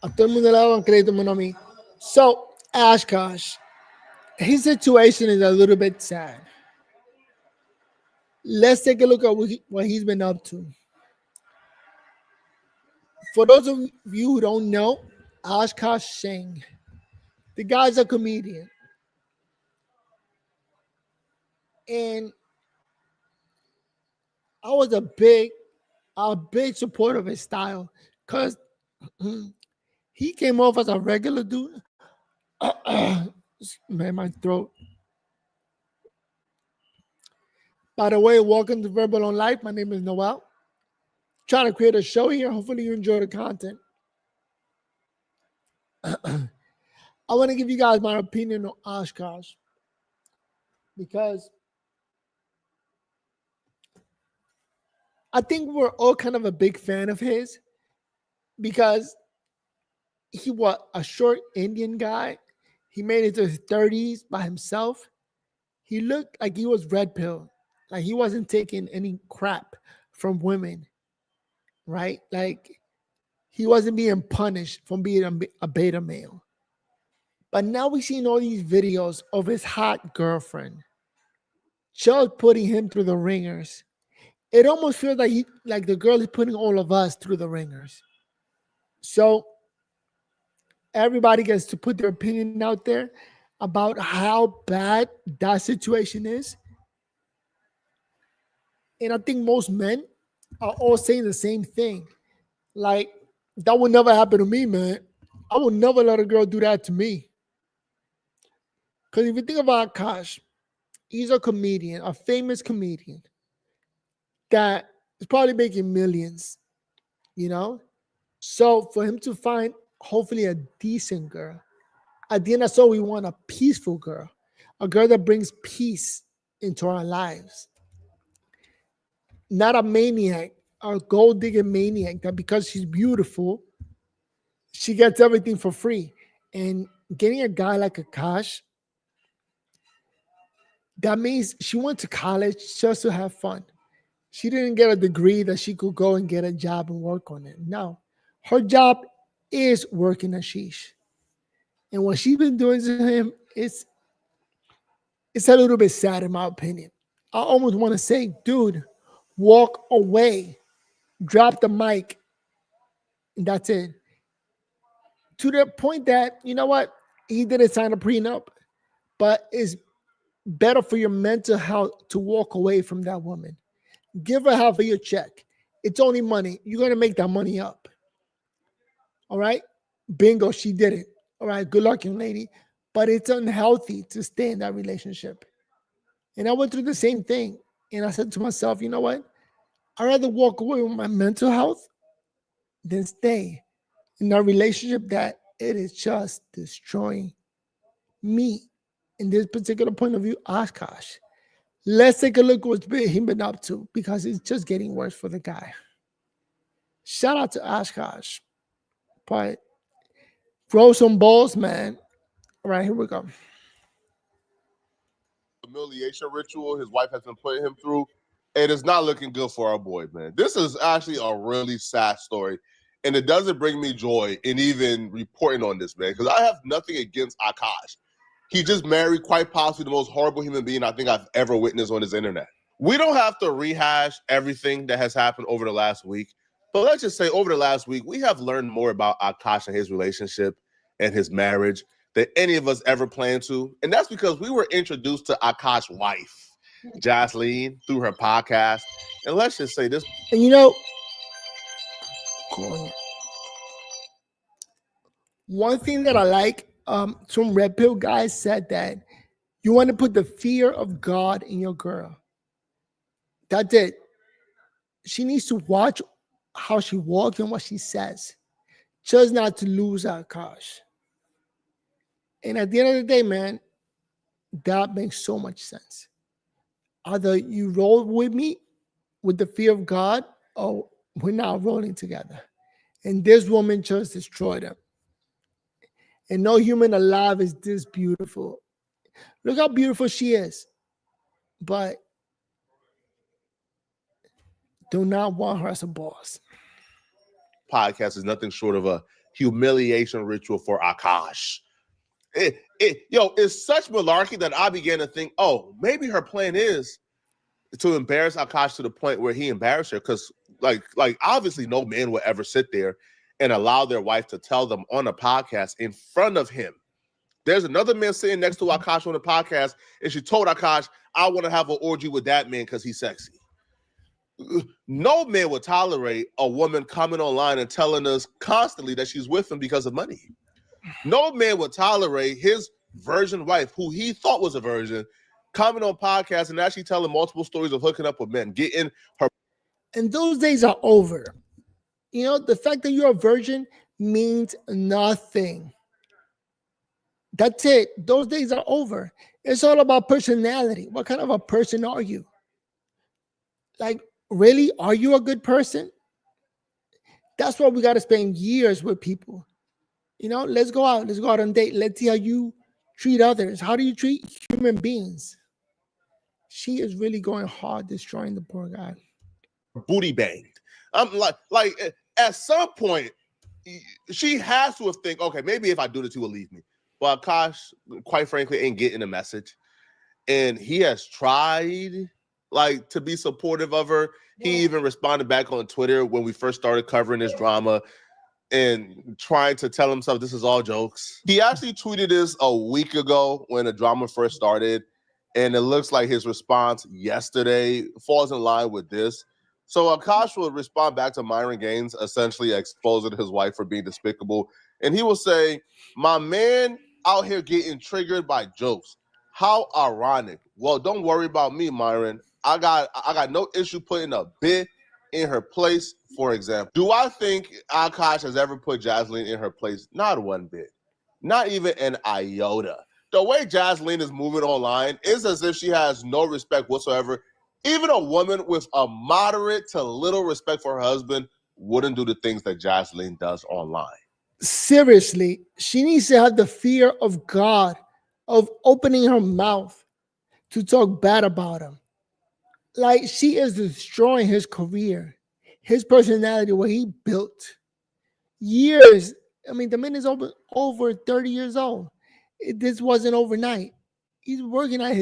A todo el mundo le daban crédito menos a mí. So, Akaash, his situation is a little bit sad. Let's take a look at what he's been up to. For those of you who don't know, Akaash Singh, the guy's a comedian. And I was a big supporter of his style because he came off as a regular dude. Man, my throat. By the way, welcome to Verbal on Life. My name is Noel. Trying to create a show here. Hopefully, you enjoy the content. I want to give you guys my opinion on Oshkosh because I think we're all kind of a big fan of his because he was a short Indian guy. He made it to his 30s by himself. He looked like he was red pill, like he wasn't taking any crap from women, right? Like he wasn't being punished from being a beta male. But now we're seeing all these videos of his hot girlfriend just putting him through the ringers. It almost feels like the girl is putting all of us through the ringers. So everybody gets to put their opinion out there about how bad that situation is. And I think most men are all saying the same thing. Like, that would never happen to me, man. I would never let a girl do that to me. Because if you think about Akash, he's a comedian, a famous comedian that is probably making millions, you know? So for him to find hopefully a decent girl, at the end of all, we want a peaceful girl, a girl that brings peace into our lives. Not a maniac, a gold digging maniac that because she's beautiful, she gets everything for free. And getting a guy like Akash, that means she went to college just to have fun. She didn't get a degree that she could go and get a job and work on it. No, her job is working at Sheesh. And what she's been doing to him it's a little bit sad in my opinion. I almost want to say, dude, walk away, drop the mic, and that's it. To the point that, you know what? He didn't sign a prenup, but it's better for your mental health to walk away from that woman. Give her half of your check. It's only money. You're going to make that money up. All right? Bingo, she did it. All right, good luck, young lady. But it's unhealthy to stay in that relationship. And I went through the same thing. And I said to myself, you know what? I'd rather walk away with my mental health than stay in a relationship that it is just destroying me. In this particular point of view, Akash. Let's take a look what's been up to because it's just getting worse for the guy. Shout out to Akash. But throw some balls, man. All right, here we go. Humiliation ritual his wife has been putting him through, it is not looking good for our boy, man. This is actually a really sad story, and it doesn't bring me joy in even reporting on this, man, because I have nothing against Akash. He just married quite possibly the most horrible human being I think I've ever witnessed on this internet. We don't have to rehash everything that has happened over the last week, but let's just say over the last week, we have learned more about Akash and his relationship and his marriage than any of us ever planned to. And that's because we were introduced to Akash's wife, Jocelyn, through her podcast. And let's just say this. And you know, one thing that I like, some red pill guys said that you want to put the fear of God in your girl. That's it. She needs to watch how she walks and what she says, just not to lose Akash. And at the end of the day, man, that makes so much sense. Either you roll with me with the fear of God, or we're not rolling together. And this woman just destroyed him. And no human alive is this beautiful. Look how beautiful she is. But do not want her as a boss. podcast is nothing short of a humiliation ritual for Akaash. It's such malarkey that I began to think, oh, maybe her plan is to embarrass Akaash to the point where he embarrassed her. Because, like obviously, no man would ever sit there and allow their wife to tell them on a podcast in front of him. There's another man sitting next to Akaash on the podcast, and she told Akaash, I want to have an orgy with that man because he's sexy. No man would tolerate a woman coming online and telling us constantly that she's with him because of money. No man would tolerate his virgin wife, who he thought was a virgin, coming on podcasts and actually telling multiple stories of hooking up with men, getting her. And those days are over. The fact that you're a virgin means nothing. That's it. Those days are over. It's all about personality. What kind of a person are you? Like, really? Are you a good person? That's why we got to spend years with people. Let's go out. Let's go out on a date. Let's see how you treat others. How do you treat human beings? She is really going hard, destroying the poor guy. Booty banged. I'm like at some point, she has to have think, okay, maybe if I do this, he will leave me. But Akaash, quite frankly, ain't getting the message. And he has tried to be supportive of her. He even responded back on Twitter when we first started covering this drama and trying to tell himself this is all jokes. He actually tweeted this a week ago when the drama first started. And it looks like his response yesterday falls in line with this. So Akaash will respond back to Myron Gaines, essentially exposing his wife for being despicable. And he will say, my man out here getting triggered by jokes. How ironic. Well, don't worry about me, Myron. I got no issue putting a bit in her place, for example. Do I think Akaash has ever put Jasleen in her place? Not one bit. Not even an iota. The way Jasleen is moving online is as if she has no respect whatsoever. Even a woman with a moderate to little respect for her husband wouldn't do the things that Jasleen does online. Seriously, she needs to have the fear of God, of opening her mouth to talk bad about him. Like, she is destroying his career, his personality, what he built. Years. I mean, the man is over 30 years old. This wasn't overnight. He's working at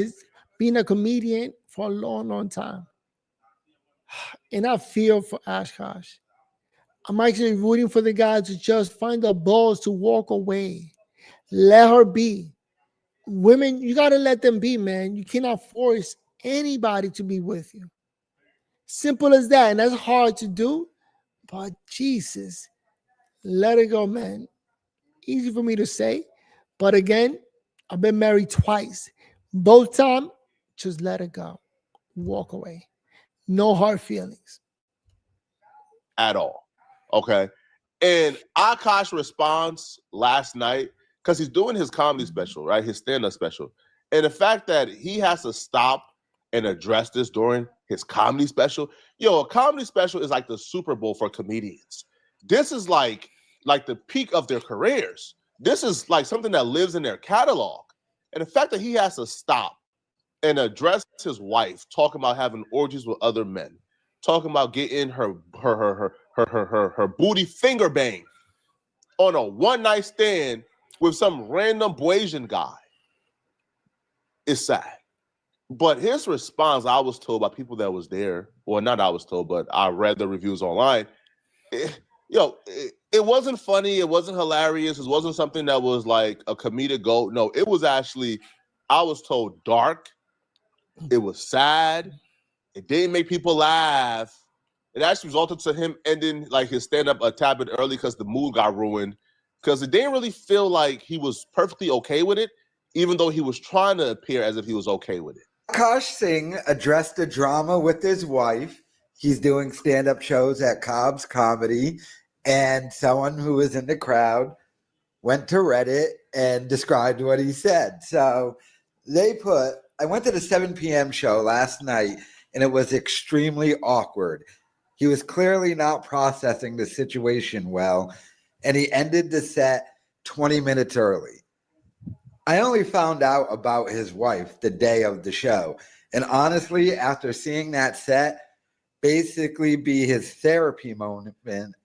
being a comedian for a long, long time. And I feel for Akaash. I'm actually rooting for the guy to just find the balls to walk away. Let her be. Women, you got to let them be, man. You cannot force anybody to be with you. Simple as that. And that's hard to do. But Jesus, let it go, man. Easy for me to say. But again, I've been married twice. Both times, just let it go. Walk away. No hard feelings. At all. Okay. And Akaash responds last night because he's doing his comedy special, right? His stand-up special. And the fact that he has to stop and address this during his comedy special. A comedy special is like the Super Bowl for comedians. This is like the peak of their careers. This is like something that lives in their catalog. And the fact that he has to stop and address his wife, talking about having orgies with other men, talking about getting her booty finger banged on a one-night stand with some random Blasian guy is sad. But his response, I was told by people that was there, well, not I was told, but I read the reviews online. It wasn't funny. It wasn't hilarious. It wasn't something that was like a comedic gold. No, it was actually, I was told, dark. It was sad. It didn't make people laugh. It actually resulted to him ending like his stand-up a tad bit early because the mood got ruined. Because it didn't really feel like he was perfectly okay with it, even though he was trying to appear as if he was okay with it. Akaash Singh addressed the drama with his wife. He's doing stand-up shows at Cobb's Comedy, and someone who was in the crowd went to Reddit and described what he said. So I went to the 7 p.m. show last night, and it was extremely awkward. He was clearly not processing the situation well, and he ended the set 20 minutes early. I only found out about his wife the day of the show. And honestly, after seeing that set, basically be his therapy moment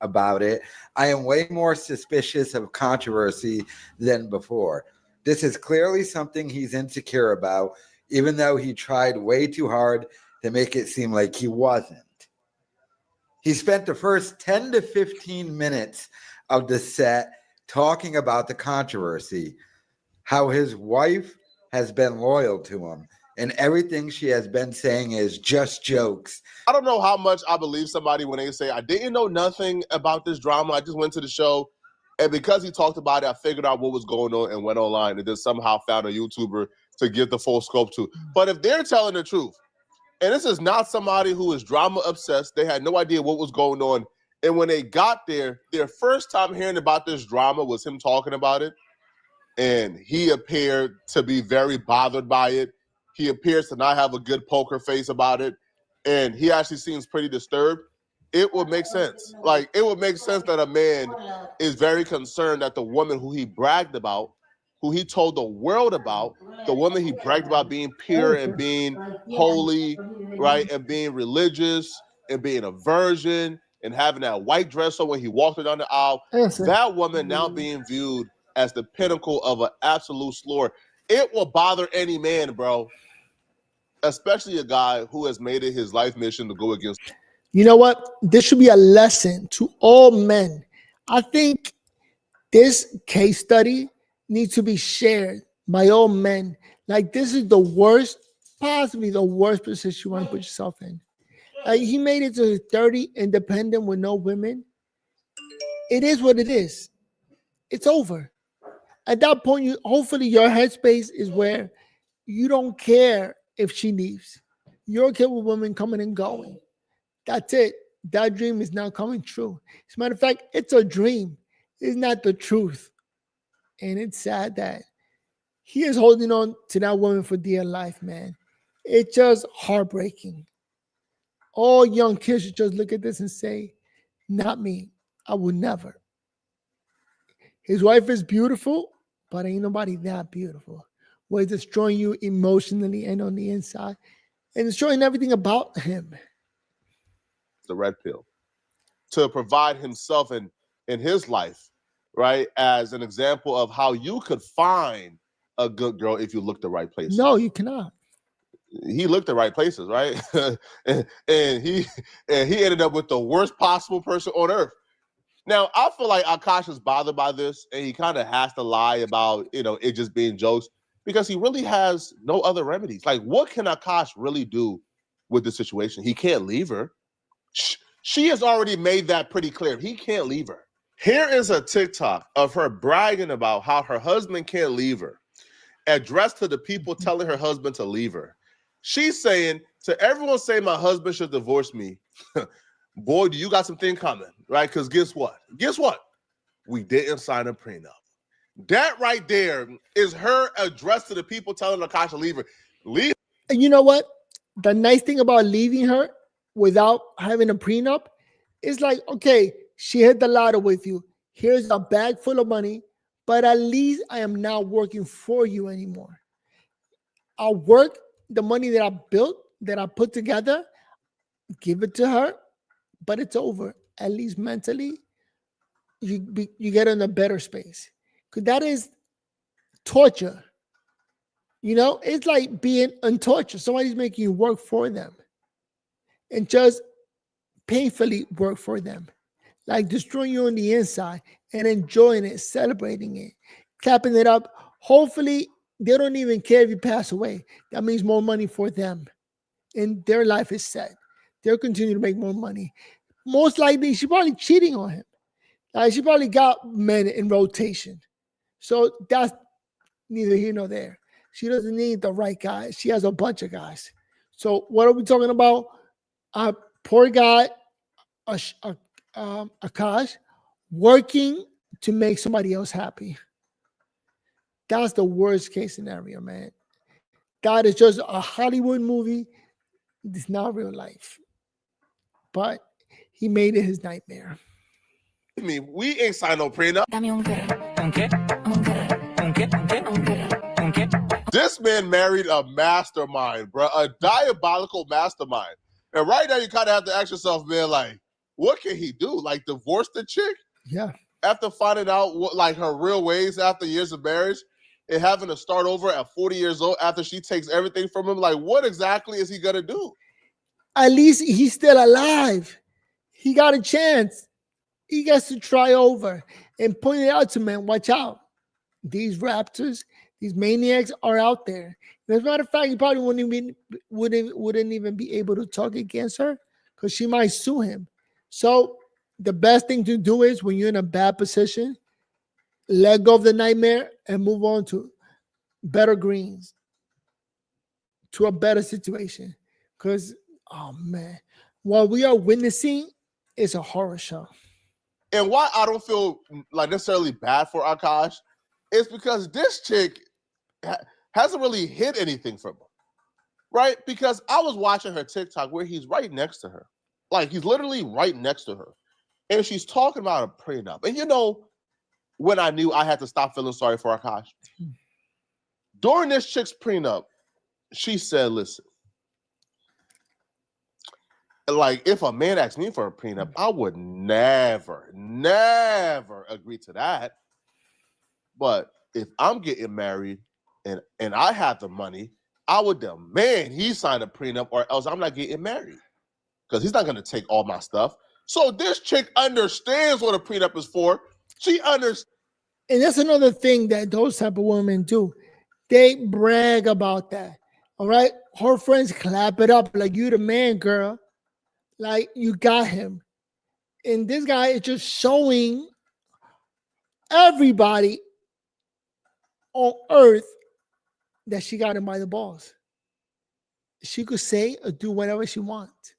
about it. I am way more suspicious of controversy than before. This is clearly something he's insecure about, even though he tried way too hard to make it seem like he wasn't. He spent the first 10 to 15 minutes of the set talking about the controversy, how his wife has been loyal to him, and everything she has been saying is just jokes. I don't know how much I believe somebody when they say, I didn't know nothing about this drama. I just went to the show. And because he talked about it, I figured out what was going on and went online and then somehow found a YouTuber to get the full scope to. But if they're telling the truth, and this is not somebody who is drama obsessed, they had no idea what was going on. And when they got there, their first time hearing about this drama was him talking about it. And he appeared to be very bothered by it. He appears to not have a good poker face about it. And he actually seems pretty disturbed. It would make sense. Like, it would make sense that a man is very concerned that the woman who he bragged about, who he told the world about, the woman he bragged about being pure and being holy, right, and being religious and being a virgin and having that white dress on when he walked her down the aisle, that woman now being viewed as the pinnacle of an absolute slur. It will bother any man, bro, especially a guy who has made it his life mission to go against. You know what? This should be a lesson to all men. I think this case study needs to be shared by all men. Like, this is the worst, possibly the worst position you want to put yourself in. He made it to 30 independent with no women. It is what it is. It's over. At that point, hopefully your headspace is where you don't care if she leaves. You're okay with women coming and going. That's it. That dream is now coming true. As a matter of fact, it's a dream. It's not the truth. And it's sad that he is holding on to that woman for dear life, man. It's just heartbreaking. All young kids should just look at this and say, not me. I would never. His wife is beautiful, but ain't nobody that beautiful. Where it's destroying you emotionally and on the inside and destroying everything about him. The red pill to provide himself and his life, right, as an example of how you could find a good girl if you look the right places. No, you cannot. He looked the right places, right? and he ended up with the worst possible person on earth. Now, I feel like Akaash is bothered by this, and he kind of has to lie about, it just being jokes, because he really has no other remedies. Like, what can Akaash really do with the situation? He can't leave her. She has already made that pretty clear. He can't leave her. Here is a TikTok of her bragging about how her husband can't leave her, addressed to the people telling her husband to leave her. She's saying, to everyone saying my husband should divorce me, boy, do you got something coming, right? Because guess what? Guess what? We didn't sign a prenup. That right there is her address to the people telling Akaash to leave her. Leave. And you know what? The nice thing about leaving her without having a prenup is like, okay, she hit the lotto with you. Here's a bag full of money, but at least I am not working for you anymore. I'll work the money that I built, that I put together, give it to her, but it's over. At least mentally, you get in a better space. Because that is torture. It's like being on torture. Somebody's making you work for them. And just painfully work for them. Like destroying you on the inside and enjoying it, celebrating it, clapping it up. Hopefully, they don't even care if you pass away. That means more money for them. And their life is set. They'll continue to make more money. Most likely, she's probably cheating on him. She probably got men in rotation. So that's neither here nor there. She doesn't need the right guy. She has a bunch of guys. So what are we talking about? A poor guy, Akaash, working to make somebody else happy. That's the worst case scenario, man. That is just a Hollywood movie. It's not real life. But he made it his nightmare. I mean, we ain't signed no prenup. This man married a mastermind, bro, a diabolical mastermind. And right now, you kind of have to ask yourself, man, like, what can he do? Like, divorce the chick Yeah. after finding out what, like, her real ways after years of marriage and having to start over at 40 years old after she takes everything from him? Like, what exactly is he gonna do? At least he's still alive. He got a chance. He gets to try over and point it out to men. Watch out. These raptors, these maniacs are out there. And as a matter of fact, he probably wouldn't even be able to talk against her because she might sue him. So the best thing to do is when you're in a bad position, let go of the nightmare and move on to better greens, to a better situation. Because, oh man, what we are witnessing is a horror show. And why I don't feel like necessarily bad for Akaash is because this chick hasn't really hid anything from him, right? Because I was watching her TikTok where he's right next to her. Like, he's literally right next to her. And she's talking about a prenup. And you know, when I knew I had to stop feeling sorry for Akaash? During this chick's prenup, she said, listen, like, if a man asked me for a prenup, I would never agree to that. But if I'm getting married and I have the money, I would demand he sign a prenup or else I'm not getting married because he's not going to take all my stuff. So this chick understands what a prenup is for. She understands. And that's another thing that those type of women do. They brag about that. All right. Her friends clap it up like you the man, girl. Like you got him. And this guy is just showing everybody on earth that she got him by the balls. She could say or do whatever she wants,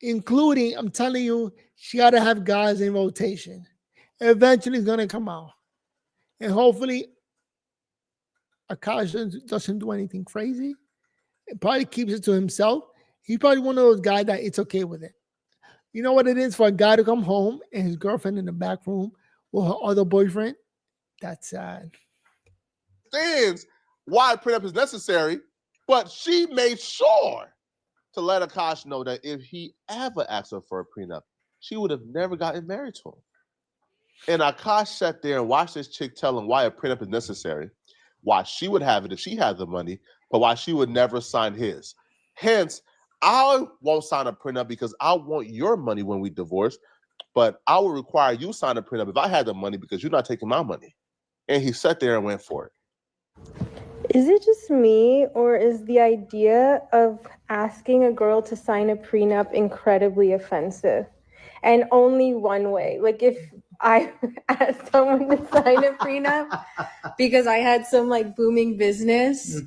including, I'm telling you, she got to have guys in rotation. Eventually, it's going to come out. And hopefully, Akaash doesn't do anything crazy. It probably keeps it to himself. He's probably one of those guys that it's okay with it. You know what it is for a guy to come home and his girlfriend in the back room with her other boyfriend? That's sad. Understands why a prenup is necessary, but she made sure to let Akaash know that if he ever asked her for a prenup, she would have never gotten married to him. And Akaash sat there and watched this chick tell him why a prenup is necessary, why she would have it if she had the money, but why she would never sign his. Hence, I won't sign a prenup because I want your money when we divorce, but I would require you sign a prenup if I had the money because you're not taking my money. And he sat there and went for it. Is it just me, or is the idea of asking a girl to sign a prenup incredibly offensive? And only one way. Like, if I asked someone to sign a prenup because I had some like booming business,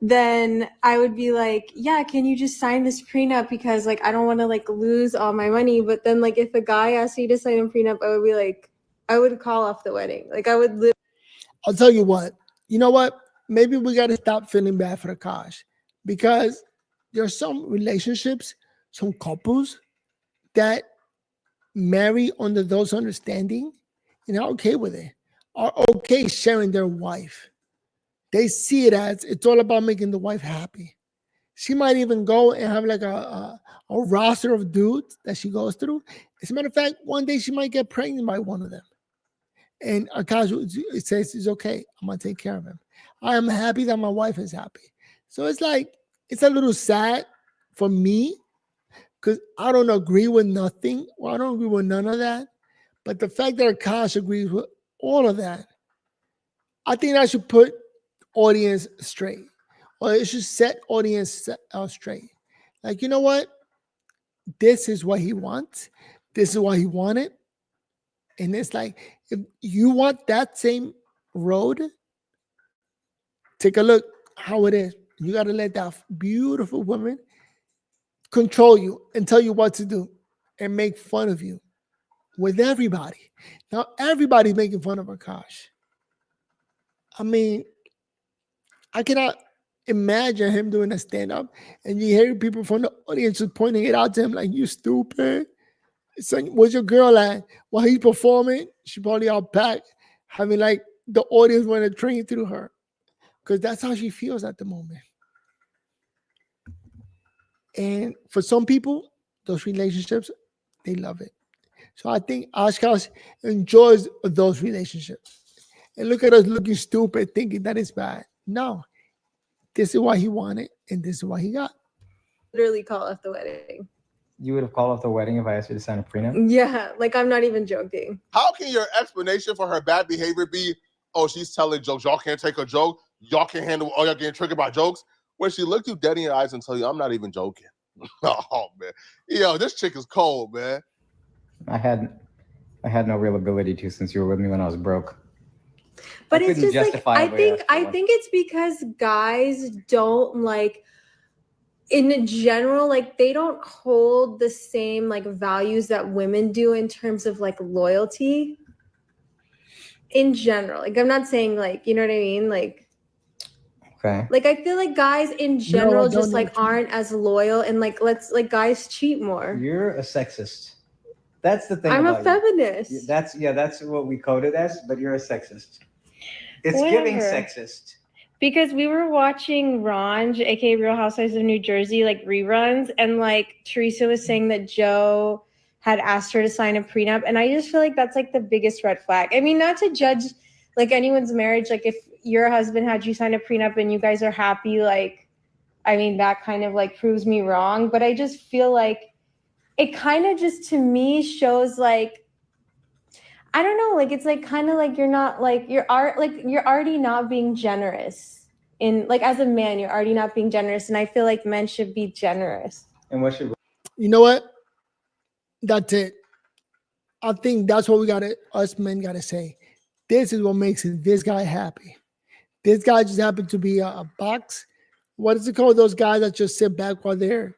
then I would be like, yeah, can you just sign this prenup because like I don't want to like lose all my money. But then like if a guy asked me to sign a prenup, I would be like, I would call off the wedding. Like I would live. I'll tell you what. You know what? Maybe we got to stop feeling bad for Akaash because there's some relationships, some couples that marry under those understanding and are okay with it, are okay sharing their wife. They see it as it's all about making the wife happy. She might even go and have like a roster of dudes that she goes through. As a matter of fact, one day she might get pregnant by one of them. And Akaash, it says it's okay. I'm gonna take care of him. I am happy that my wife is happy. So it's like it's a little sad for me because I don't agree with nothing. Well, I don't agree with none of that. But the fact that Akaash agrees with all of that, I think I should put audience straight, or it should set audience straight. Like, you know what? This is what he wants. This is what he wanted. And it's like, if you want that same road, take a look how it is. You got to let that beautiful woman control you and tell you what to do and make fun of you with everybody. Now, everybody's making fun of Akaash. I mean, I cannot imagine him doing a stand-up and you hear people from the audience just pointing it out to him like, you stupid. So where's your girl at? While he's performing, she probably out back, having like the audience want to train through her. Because that's how she feels at the moment. And for some people, those relationships, they love it. So I think Oshkosh enjoys those relationships. And look at us looking stupid, thinking that it's bad. No, this is what he wanted, and this is what he got. Literally call off the wedding. You would have called off the wedding if I asked you to sign a prenup? Yeah, like I'm not even joking. How can your explanation for her bad behavior be, oh, she's telling jokes, y'all can't take a joke, y'all can't handle, oh, y'all getting triggered by jokes? When she looked you dead in your eyes and tell you, I'm not even joking. Oh, man. Yo, this chick is cold, man. I had no real ability to, since you were with me when I was broke. But I it's couldn't just like I justifiably think ask for I one. think it's because guys don't like, in general, like they don't hold the same like values that women do in terms of like loyalty. In general, like I'm not saying like, you know what I mean, like Okay. like I feel like guys in general don't just know like what you mean. aren't as loyal, and like let's like guys cheat more. You're a sexist. That's the thing I'm a about feminist. you. That's what we coded as, but you're a sexist. It's giving Whatever. sexist. Because we were watching Ranj, aka Real Housewives of New Jersey, like reruns, and like Teresa was saying that Joe had asked her to sign a prenup, and I just feel like that's like the biggest red flag. I mean, not to judge like anyone's marriage, like if your husband had you sign a prenup and you guys are happy, like I mean that kind of like proves me wrong, but I just feel like it kind of just to me shows like I don't know, like it's like kind of like you're not like you're already not being generous in like as a man, you're already not being generous, and I feel like men should be generous. And what should You know what? That's it. I think that's what us men gotta say. This is what makes this guy happy. This guy just happened to be a box. What is it called? Those guys that just sit back while their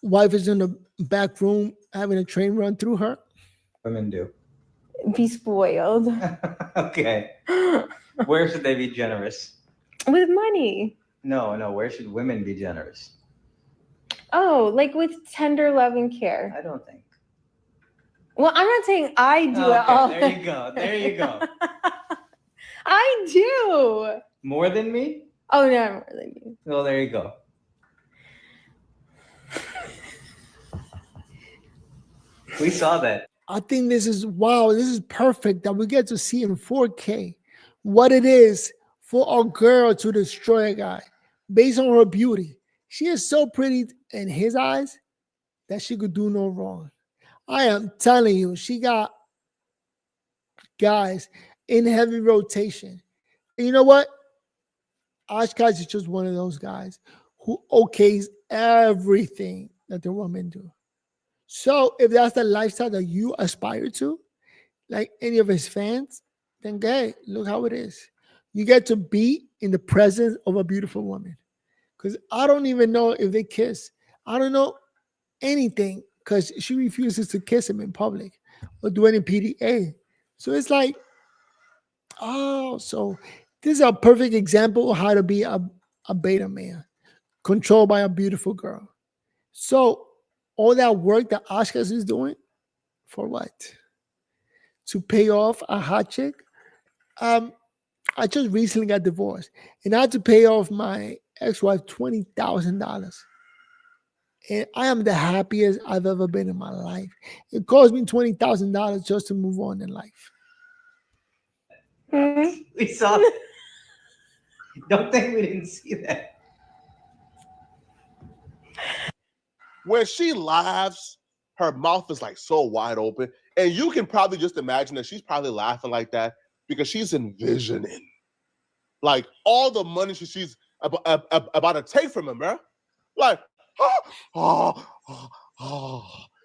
wife is in the back room having a train run through her. women do? Be spoiled. Okay. Where should they be generous? With money. No. Where should women be generous? Oh, like with tender love and care. I don't think. Well, I'm not saying I do at all. There you go. There you go. I do. More than me? Oh, no, more than you. Well, there you go. We saw that. I think this is wow. This is perfect that we get to see in 4K what it is for a girl to destroy a guy based on her beauty. She is so pretty in his eyes that she could do no wrong. I am telling you, she got guys in heavy rotation. And you know what? Oshkosh is just one of those guys who okays everything that the women do. So if that's the lifestyle that you aspire to, like any of his fans, then hey, look how it is. You get to be in the presence of a beautiful woman. Because I don't even know if they kiss. I don't know anything because she refuses to kiss him in public or do any PDA. So it's like, oh, so this is a perfect example of how to be a beta man controlled by a beautiful girl. So all that work that Oshkosh is doing, for what? To pay off a hot chick? I just recently got divorced, and I had to pay off my ex-wife $20,000. And I am the happiest I've ever been in my life. It cost me $20,000 just to move on in life. We saw that. Don't think we didn't see that. When she laughs, her mouth is like so wide open. And you can probably just imagine that she's probably laughing like that because she's envisioning like all the money she's about to take from him, bro. Like,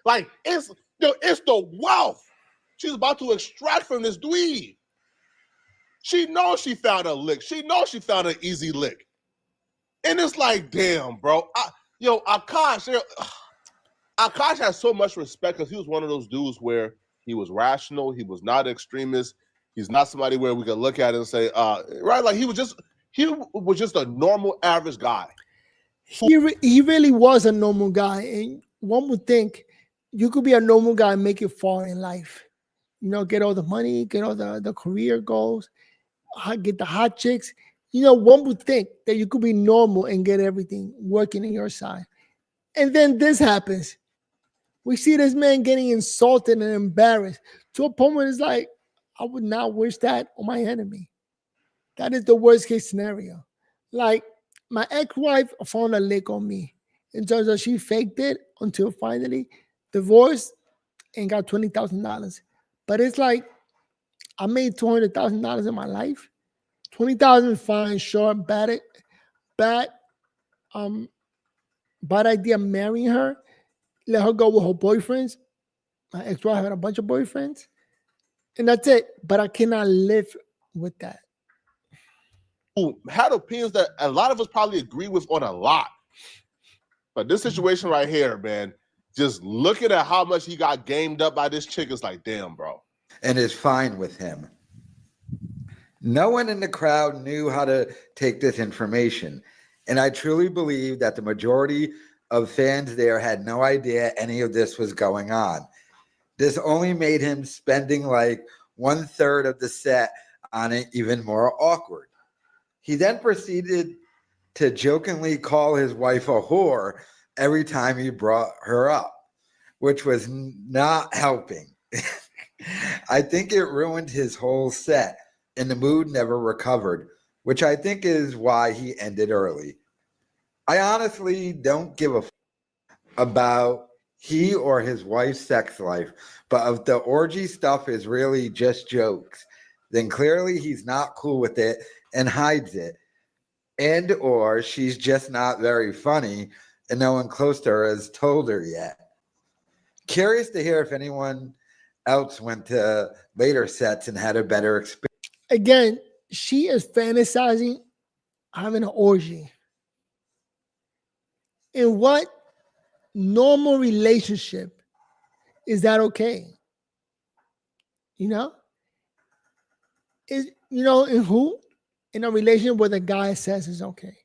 like it's the wealth she's about to extract from this dweeb. She knows she found a lick. She knows she found an easy lick. And it's like, damn, bro. Akaash has so much respect because he was one of those dudes where he was rational. He was not extremist. He's not somebody where we could look at it and say, right? Like he was just a normal, average guy. He really was a normal guy. And one would think you could be a normal guy and make it far in life. You know, get all the money, get all the career goals, get the hot chicks. You know, one would think that you could be normal and get everything working in your side. And then this happens. We see this man getting insulted and embarrassed to a point where it's like, I would not wish that on my enemy. That is the worst case scenario. Like, my ex-wife found a lick on me in terms of she faked it until finally divorced and got $20,000. But it's like, I made $200,000 in my life. 20,000 fine, sure, bad, um, bad idea marrying her. Let her go with her boyfriends. My ex-wife had a bunch of boyfriends. And that's it. But I cannot live with that. Who had opinions that a lot of us probably agree with on a lot. But this situation right here, man, just looking at how much he got gamed up by this chick is like, damn, bro. And is fine with him. No one in the crowd knew how to take this information. And I truly believe that the majority of fans there had no idea any of this was going on. This only made him spending like 1/3 of the set on it even more awkward. He then proceeded to jokingly call his wife a whore every time he brought her up, which was not helping. I think it ruined his whole set, and the mood never recovered, which I think is why he ended early. I honestly don't give a about he or his wife's sex life, but if the orgy stuff is really just jokes, then clearly he's not cool with it and hides it. And or she's just not very funny and no one close to her has told her yet. Curious to hear if anyone else went to later sets and had a better experience. Again, she is fantasizing having an orgy. In what normal relationship is that okay? You know? In who? In a relationship where the guy says it's okay.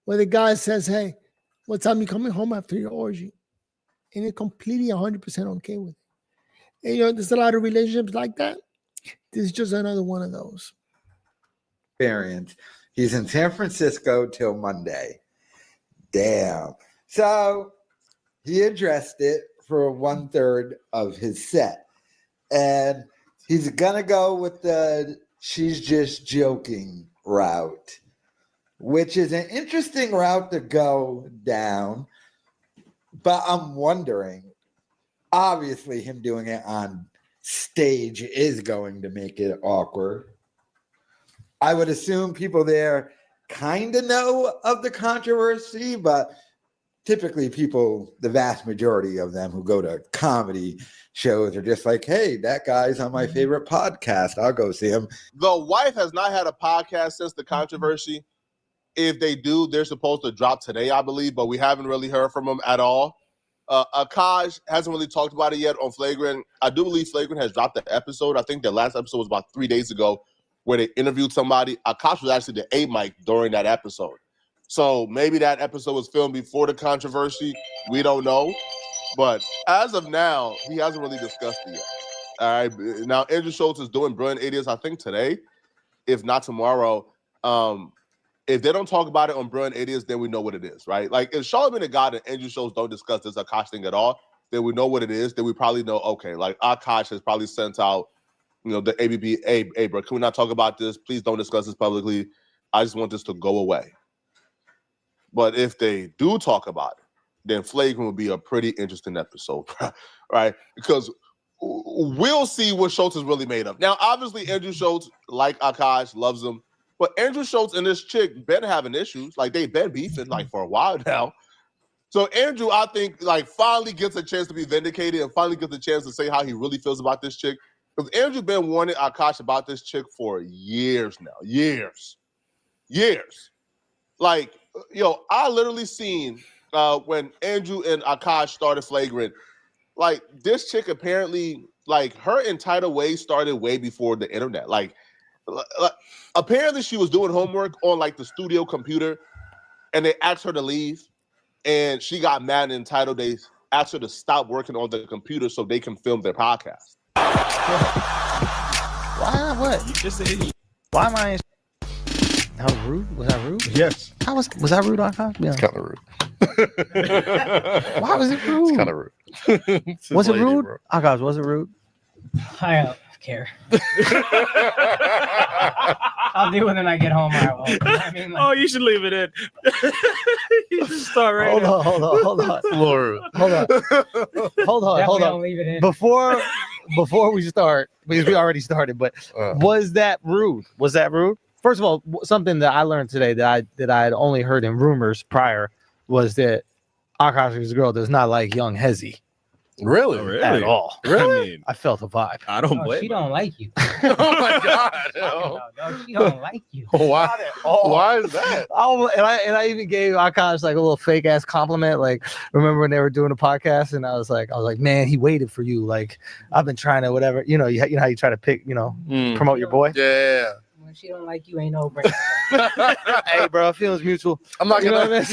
Where the guy says, hey, what time you coming home after your orgy? And it's completely 100% okay with it. And there's a lot of relationships like that. This is just another one of those. He's in San Francisco till Monday. Damn. So he addressed it for 1/3 of his set. And he's going to go with the she's just joking route, which is an interesting route to go down. But I'm wondering, obviously him doing it on stage is going to make it awkward. I would assume people there kind of know of the controversy, but typically people, the vast majority of them who go to comedy shows are just like, hey, that guy's on my favorite podcast. I'll go see him. The wife has not had a podcast since the controversy. If they do, they're supposed to drop today, I believe, but we haven't really heard from them at all. Akaash hasn't really talked about it yet on Flagrant. I do believe Flagrant has dropped the episode. I think the last episode was about 3 days ago where they interviewed somebody. Akaash was actually the A mic during that episode. So maybe that episode was filmed before the controversy. We don't know. But as of now, he hasn't really discussed it yet. All right. Now, Andrew Schultz is doing Brilliant Idiots, I think, today, if not tomorrow. If they don't talk about it on Brilliant Idiots, then we know what it is, right? Like, if Charlamagne the God and Andrew Schultz don't discuss this Akaash thing at all, then we know what it is. Then we probably know, okay, like Akaash has probably sent out, the ABB, hey, bro, can we not talk about this? Please don't discuss this publicly. I just want this to go away. But if they do talk about it, then Flagrant will be a pretty interesting episode, right? Because we'll see what Schultz is really made of. Now, obviously, Andrew Schultz, like Akaash, loves him. But Andrew Schultz and this chick been having issues. Like, they've been beefing, like, for a while now. So Andrew, I think, like, finally gets a chance to be vindicated and finally gets a chance to say how he really feels about this chick. Because Andrew been warning Akaash about this chick for years now. Years. Like, I literally seen when Andrew and Akaash started Flagrant, like, this chick apparently, like, her entitled ways started way before the internet. Like, apparently she was doing homework on, like, the studio computer, and they asked her to leave, and she got mad and entitled. They asked her to stop working on the computer so they can film their podcast. Why? What? You just said. Why am I? How rude? Was I rude? Yes. Was I rude, Akaash? Yeah. It's kind of rude. Why was it rude? It's kind of rude. It's his Was it lady, rude? bro. Akash, was it rude? I don't care. I'll deal with it when I get home. I won't. I mean, like, Oh, you should leave it in. You should start right Hold now. on, hold on, hold on, It's a little rude. hold on, hold on, definitely hold don't on. leave it in. Before we start, because we already started, but was that rude? Was that rude? First of all, something that I learned today that I had only heard in rumors prior was that Akash's girl does not like young Hezzy Really? Oh, really? at all. Really? I mean, I felt a vibe. I don't No, blame she her. don't like you. Oh my god. No, she don't like you. Why? all. Why is that? And I even gave Akash like a little fake ass compliment. Like, remember when they were doing a podcast, and I was like, man, he waited for you. Like, I've been trying to whatever. You know how you try to pick, promote your boy. Yeah. When she don't like you, ain't no break. Hey, bro, feelings mutual. I'm not You know gonna. what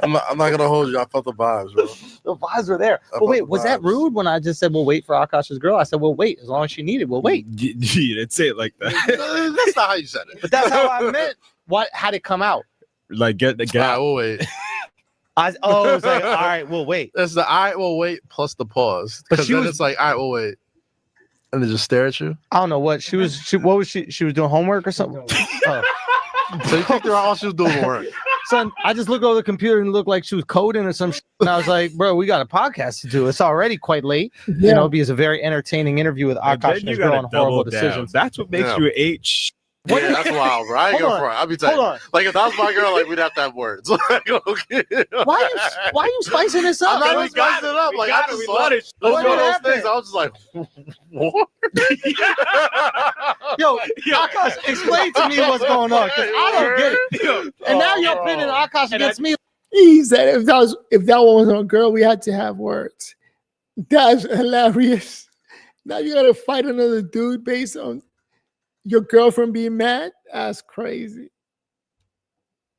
I mean? I'm not gonna hold you. I felt the vibes, bro. The vibes were there. I But wait, felt the was that vibes. rude when I just said we'll wait for Akash's girl? I said we'll wait as long as she needed. We'll wait. You didn't say it like that. That's not how you said it. But that's how I meant. How'd it come out? Like get Yeah, out. we'll wait. It was like, all right, we'll wait. That's the I will wait plus the pause. But Because she then was- it's like I will wait, and they just stare at you. I don't know what she was. What was she? She was doing homework or something. Oh. So you think they're all she was doing work? Son, I just looked over the computer and it looked like she was coding or some shit. And I was like, bro, we got a podcast to do. It's already quite late. You know, because a very entertaining interview with And Akash then and you his girl gotta on horrible double down. decisions. That's what makes Yeah. you H. Yeah, that's wild, bro. I ain't Hold going on. for it. I'll be telling Hold you. on. Like if that was my girl, like we'd have to have words. Like, okay. Why you spicing this up? I'm not bro? even spicing it up. Like I just saw it. That's What one of those happened? things. I was just like, what? Yo, Akash, explain to me what's going on. 'Cause I don't get it. And now you're pitting Akash against me. He said if that one was a girl, we had to have words. That's hilarious. Now you gotta fight another dude based on your girlfriend being mad. That's crazy.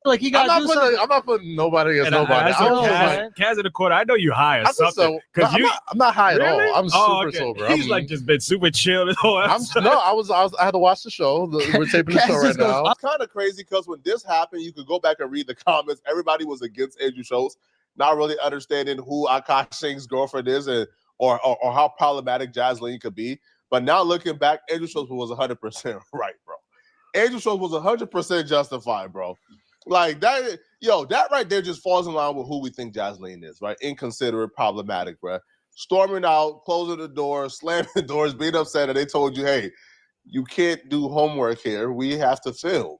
Like he got to do something. I'm not putting nobody against And nobody. I I'm saw just man. like, Kaz in the corner. I know you high or I'm just something. so, Because I'm not high at Really? all. I'm Oh, super okay. sober. He's I'm, like just been super chill this whole I'm episode. no, I had to watch the show. We're taping the Cass show right just goes, now. It's kind of crazy because when this happened, you could go back and read the comments. Everybody was against Andrew Schultz, not really understanding who Akash Singh's girlfriend is and or how problematic Jasleen could be. But now looking back, Andrew Schultz was 100% right, bro. Andrew Schultz was 100% justified, bro. Like that, that right there just falls in line with who we think Jasleen is, right? Inconsiderate, problematic, bro. Storming out, closing the door, slamming the doors, being upset, and they told you, hey, you can't do homework here. We have to film.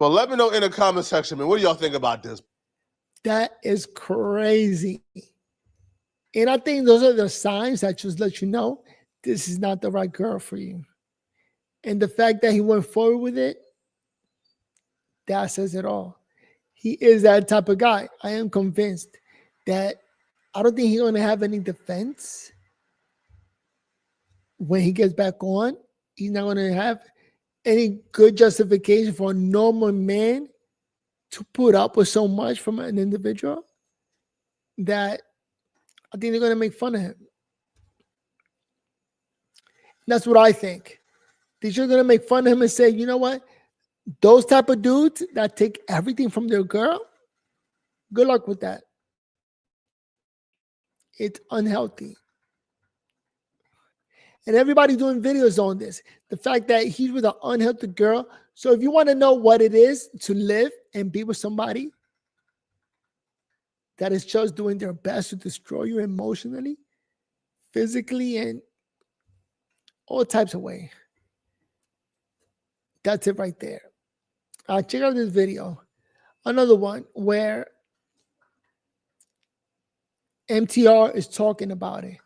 But let me know in the comment section, man. What do y'all think about this? That is crazy. And I think those are the signs that just let you know this is not the right girl for you. And the fact that he went forward with it, that says it all. He is that type of guy. I am convinced that I don't think he's going to have any defense when he gets back on. He's not going to have any good justification for a normal man to put up with so much from an individual that I think they're going to make fun of him. That's what I think. They're just going to make fun of him and say, you know what? Those type of dudes that take everything from their girl, good luck with that. It's unhealthy. And everybody's doing videos on this. The fact that he's with an unhealthy girl. So if you want to know what it is to live and be with somebody that is just doing their best to destroy you emotionally, physically, and all types of way, that's it right there. Check out this video. Another one where MTR is talking about it.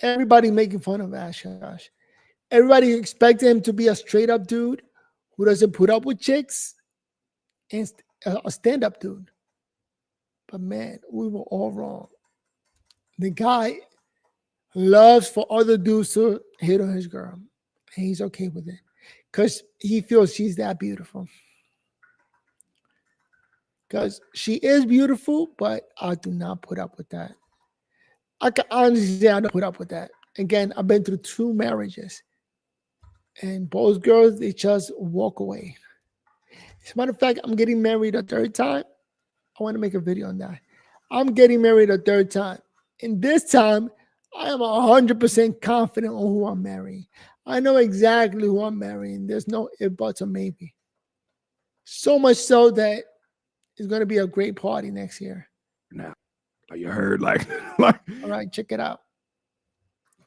Everybody making fun of Akaash. Everybody expecting him to be a straight up dude who doesn't put up with chicks and a stand up dude. But man, we were all wrong. The guy loves for other dudes to hit on his girl. And he's okay with it because he feels she's that beautiful. Because she is beautiful, but I do not put up with that. I can honestly say I don't put up with that. Again, I've been through 2 marriages. And both girls, they just walk away. As a matter of fact, I'm getting married a third time. I want to make a video on that. I'm getting married a third time. And this time, I am 100% confident on who I'm marrying. I know exactly who I'm marrying. There's no if, buts, or maybe. So much so that it's going to be a great party next year. Now, you heard like like All right, check it out.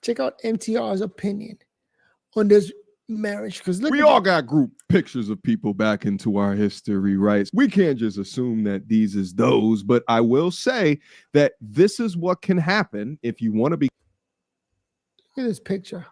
Check out MTR's opinion on this marriage. Because we all got group pictures of people back into our history, right? We can't just assume that these is those, but I will say that this is what can happen if you want to be. Look at this picture.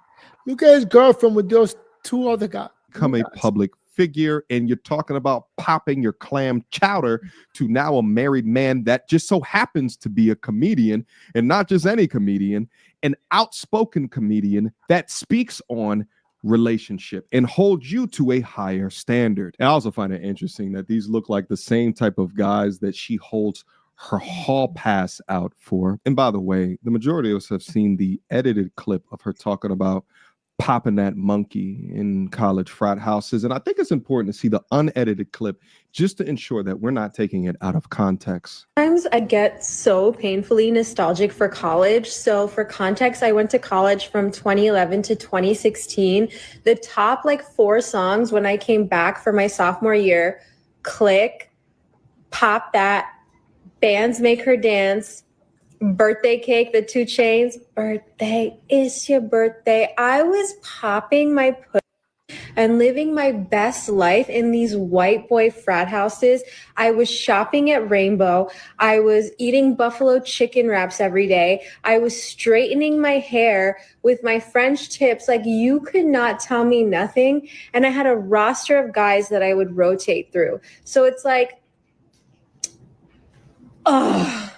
Look at his girlfriend with those two other guys. Become a public figure, and you're talking about popping your clam chowder to now a married man that just so happens to be a comedian, and not just any comedian, an outspoken comedian that speaks on relationship and holds you to a higher standard. And I also find it interesting that these look like the same type of guys that she holds her hall pass out for. And by the way, the majority of us have seen the edited clip of her talking about popping that monkey in college frat houses. And I think it's important to see the unedited clip just to ensure that we're not taking it out of context. Sometimes I get so painfully nostalgic for college. So for context, I went to college from 2011 to 2016. The top 4 songs when I came back for my sophomore year, Click, Pop That, Bands Make Her Dance, Birthday Cake, the 2 Chainz, Birthday, It's Your Birthday. I was popping my pussy and living my best life in these white boy frat houses. I was shopping at Rainbow. I was eating buffalo chicken wraps every day. I was straightening my hair with my French tips. You could not tell me nothing. And I had a roster of guys that I would rotate through. So it's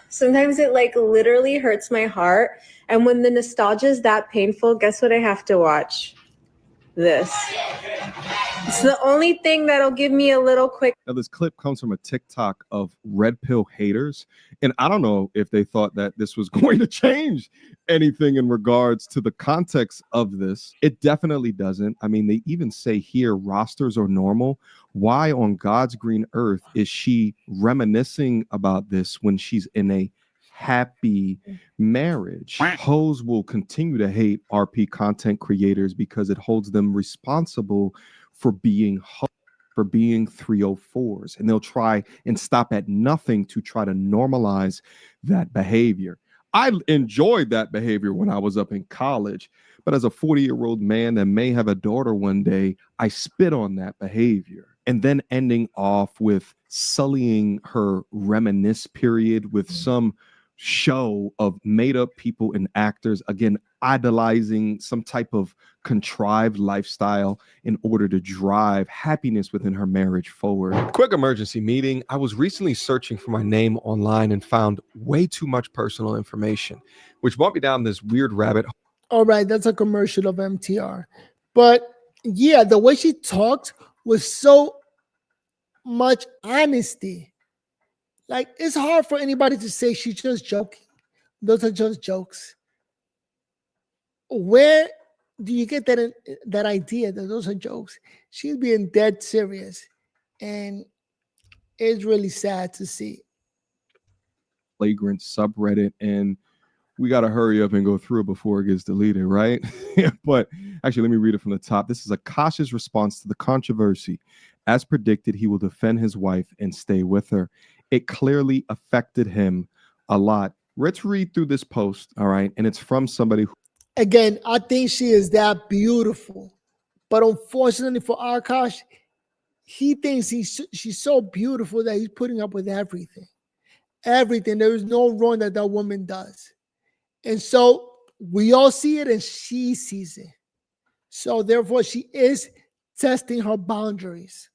sometimes it literally hurts my heart. And when the nostalgia is that painful, guess what I have to watch? This. It's the only thing that'll give me a little quick. Now, this clip comes from a TikTok of Red Pill haters. And I don't know if they thought that this was going to change anything in regards to the context of this. It definitely doesn't. I mean, they even say here rosters are normal. Why on God's green earth is she reminiscing about this when she's in a happy marriage? Hoes will continue to hate RP content creators because it holds them responsible for being 304s, and they'll try and stop at nothing to try to normalize that behavior. I enjoyed that behavior when I was up in college, but as a 40-year-old man that may have a daughter one day, I spit on that behavior. And then ending off with sullying her reminisce period with some show of made-up people and actors, again, idolizing some type of contrived lifestyle in order to drive happiness within her marriage forward. Quick emergency meeting. I was recently searching for my name online and found way too much personal information, which brought me down this weird rabbit hole. All right, that's a commercial of MTR. But yeah, the way she talked was so much honesty. It's hard for anybody to say she's just joking. Those are just jokes. Where do you get that idea that those are jokes? She's being dead serious, and it's really sad to see. Flagrant subreddit, and we got to hurry up and go through it before it gets deleted, right? But actually, let me read it from the top. This is Akaash's response to the controversy. As predicted, he will defend his wife and stay with her. It clearly affected him a lot. Let's read through this post, all right? And it's from somebody who... Again, I think she is that beautiful. But unfortunately for Akaash, he thinks she's so beautiful that he's putting up with everything. Everything. There is no wrong that woman does. And so we all see it and she sees it. So therefore, she is testing her boundaries.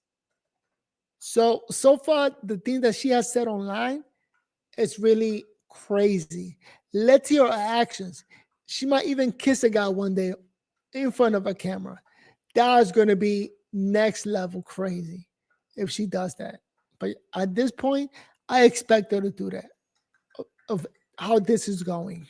So far, the thing that she has said online is really crazy. Let's hear her actions. She might even kiss a guy one day in front of a camera. That is going to be next level crazy if she does that. But at this point, I expect her to do that, of how this is going.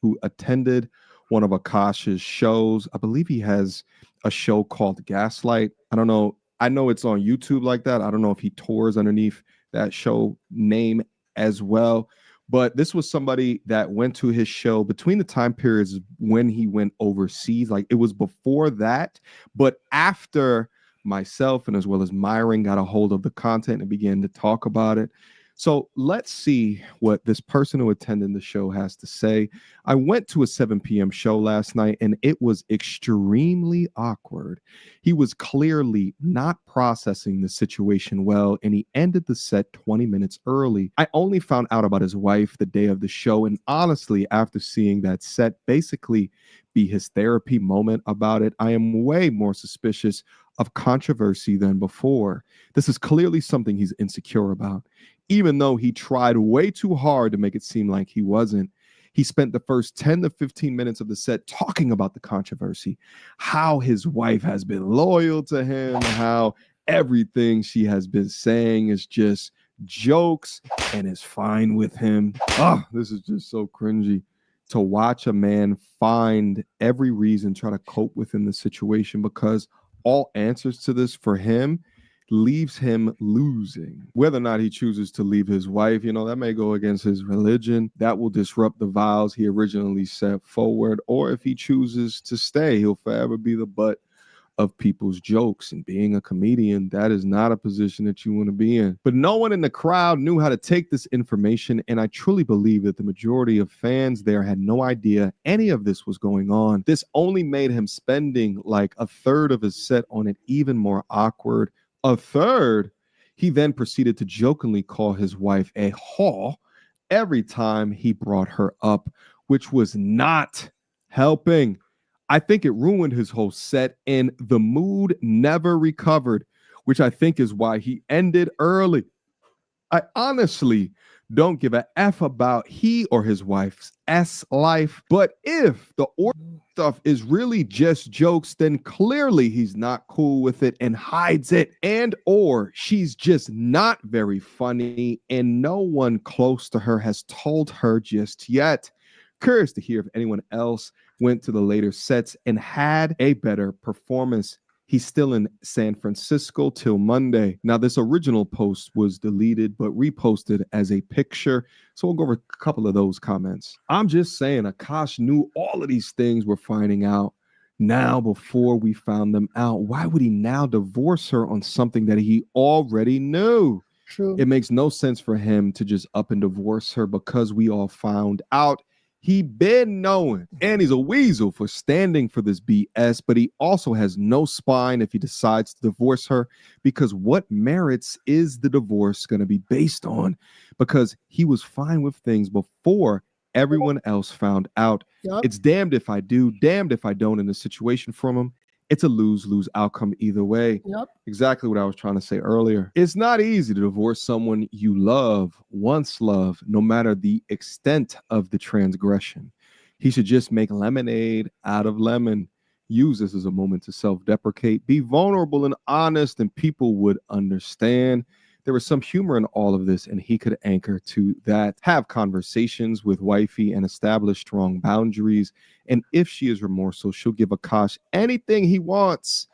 Who attended one of Akaash's shows. I believe he has a show called Gaslight. I don't know I know it's on YouTube like that. I don't know if he tours underneath that show name as well. But this was somebody that went to his show between the time periods when he went overseas. Like it was before that, but after myself and as well as Myron got a hold of the content and began to talk about it. So let's see what this person who attended the show has to say. I went to a 7 p.m. show last night and it was extremely awkward. He was clearly not processing the situation well and he ended the set 20 minutes early. I only found out about his wife the day of the show, and honestly, after seeing that set basically be his therapy moment about it, I am way more suspicious of controversy than before. This is clearly something he's insecure about. Even though he tried way too hard to make it seem like he wasn't, he spent the first 10 to 15 minutes of the set talking about the controversy, how his wife has been loyal to him, how everything she has been saying is just jokes and is fine with him. Oh, this is just so cringy to watch a man find every reason, try to cope within the situation, because all answers to this for him leaves him losing. Whether or not he chooses to leave his wife, that may go against his religion. That will disrupt the vows he originally set forward. Or if he chooses to stay, he'll forever be the butt of people's jokes. And being a comedian, that is not a position that you want to be in. But no one in the crowd knew how to take this information, and I truly believe that the majority of fans there had no idea any of this was going on. This only made him spending like a third of his set on it even more awkward. A third, he then proceeded to jokingly call his wife a haw every time he brought her up, which was not helping. I think it ruined his whole set, and the mood never recovered, which I think is why he ended early. I honestly don't give a F about he or his wife's life, but if the stuff is really just jokes, then clearly he's not cool with it and hides it, and or she's just not very funny and no one close to her has told her just yet. Curious to hear if anyone else went to the later sets and had a better performance. He's still in San Francisco till Monday. Now, this original post was deleted but reposted as a picture, so we'll go over a couple of those comments. I'm just saying, Akaash knew all of these things we're finding out now before we found them out. Why would he now divorce her on something that he already knew? True. It makes no sense for him to just up and divorce her because we all found out. He been knowing, and he's a weasel for standing for this BS, but he also has no spine if he decides to divorce her, because what merits is the divorce going to be based on? Because he was fine with things before everyone else found out. Yep. It's damned if I do, damned if I don't in this situation from him. It's a lose-lose outcome either way. Yep. Exactly what I was trying to say earlier. It's not easy to divorce someone you love, once loved, no matter the extent of the transgression. He should just make lemonade out of lemon. Use this as a moment to self-deprecate. Be vulnerable and honest, and people would understand. There was some humor in all of this, and he could anchor to that. Have conversations with wifey and establish strong boundaries. And if she is remorseful, she'll give Akaash anything he wants.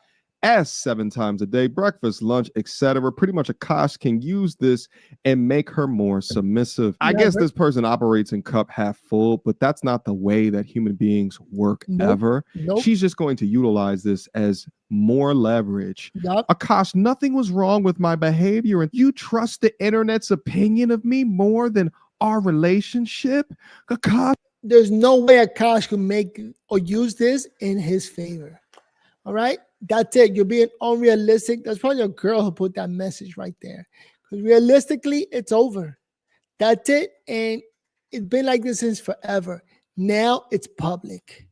7 times a day, breakfast, lunch, etc. Pretty much Akaash can use this and make her more submissive. I guess this person operates in cup half full, but that's not the way that human beings work ever. She's just going to utilize this as more leverage. Akaash, nothing was wrong with my behavior, and you trust the internet's opinion of me more than our relationship? Akaash. There's no way Akaash could make or use this in his favor. All right? That's it. You're being unrealistic. There's probably a girl who put that message right there. Because realistically, it's over. That's it. And it's been like this since forever. Now it's public.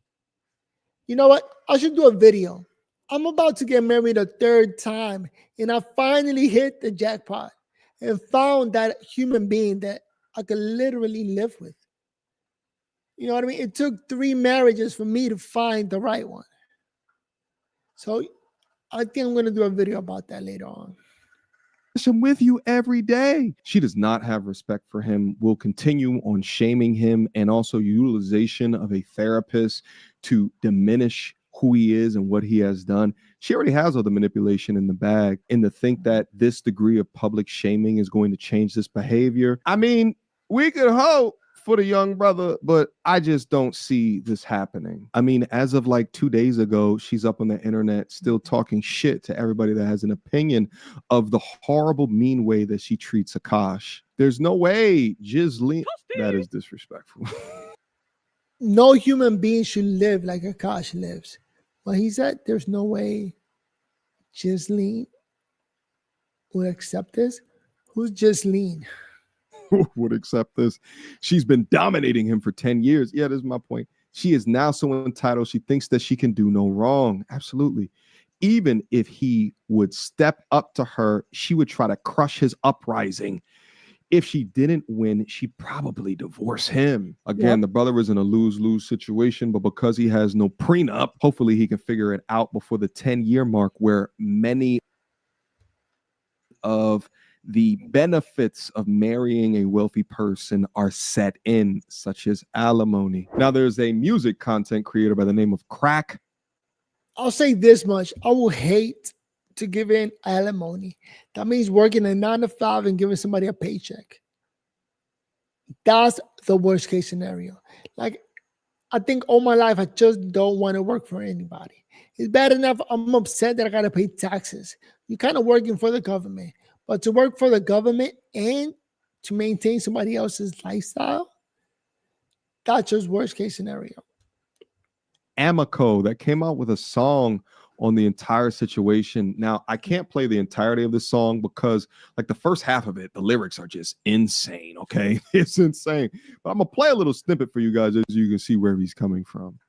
You know what? I should do a video. I'm about to get married a 3rd time. And I finally hit the jackpot and found that human being that I could literally live with. You know what I mean? It took 3 marriages for me to find the right one. So I think I'm going to do a video about that later on. I'm with you every day. She does not have respect for him, will continue on shaming him, and also utilization of a therapist to diminish who he is and what he has done. She already has all the manipulation in the bag. And to think that this degree of public shaming is going to change this behavior, I mean, we could hope for the young brother, but I just don't see this happening. I mean, as of like 2 days ago, she's up on the internet still talking shit to everybody that has an opinion of the horrible, mean way that she treats Akaash. There's no way Ghislaine, that is disrespectful. No human being should live like Akaash lives. Well, he said there's no way Ghislaine would accept this. Who's Ghislaine? Would accept this. She's been dominating him for 10 years. Yeah, this is my point. She is now so entitled. She thinks that she can do no wrong. Absolutely. Even if he would step up to her, she would try to crush his uprising. If she didn't win, she'd probably divorce him. Again, The brother is in a lose-lose situation, but because he has no prenup, hopefully he can figure it out before the 10-year mark, where many of the benefits of marrying a wealthy person are set in, such as alimony. Now, there's a music content creator by the name of Crack. I'll say this much. I will hate to give in alimony. That means working a 9 to 5 and giving somebody a paycheck. That's the worst case scenario. Like, I think all my life, I just don't want to work for anybody. It's bad enough I'm upset that I got to pay taxes. You're kind of working for the government. But to work for the government and to maintain somebody else's lifestyle, that's just worst case scenario. Amico, that came out with a song on the entire situation. Now, I can't play the entirety of the song because like the first half of it, the lyrics are just insane, okay? It's insane. But I'm going to play a little snippet for you guys as you can see where he's coming from.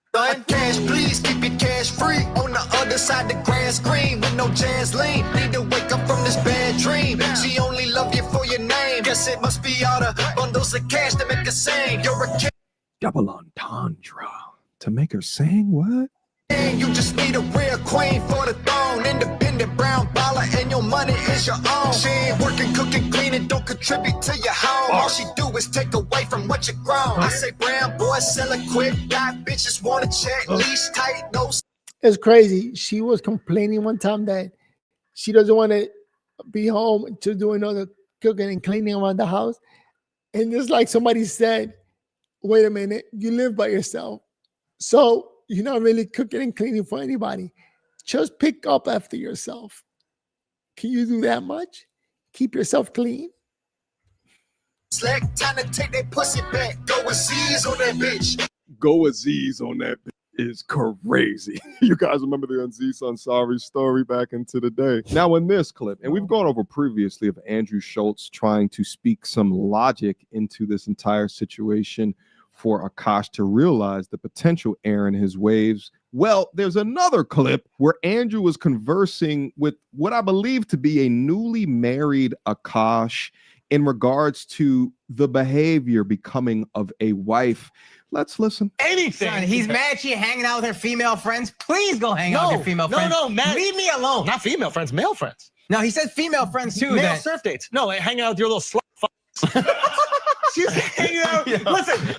Cash, please keep your cash free. On the other side, the grass green with no jazz lean. Need to wake up from this bad dream. She only love you for your name. Guess it must be all the bundles of cash to make her sing. You're a kid. Double entendre. To make her sing what? You just need a real queen for the throne. Independent brown baller and your money is your own. She ain't working, cooking, cleaning, don't contribute to your home. All she do is take away from what you grown. I say brown boy, sell it quick. Got bitches wanna check, leash tight, no. It's crazy. She was complaining one time that she doesn't want to be home to do another cooking and cleaning around the house. And it's like somebody said, wait a minute, you live by yourself. So you're not really cooking and cleaning for anybody. Just pick up after yourself. Can you do that much? Keep yourself clean. Slack, time to take that pussy back. Go Aziz on that bitch. Go Aziz on that bitch is crazy. You guys remember the Aziz Ansari story back into the day. Now in this clip, and we've gone over previously of Andrew Schultz trying to speak some logic into this entire situation for Akaash to realize the potential error in his waves. Well, there's another clip where Andrew was conversing with what I believe to be a newly married Akaash in regards to the behavior becoming of a wife. Let's listen. Anything. Son, he's mad she hanging out with her female friends. Please go hang out with your female friends. No, Matt. Leave me alone. Not female friends, male friends. No, he said female friends too. Male surf dates. No, hanging out with your little slut. She's hanging out.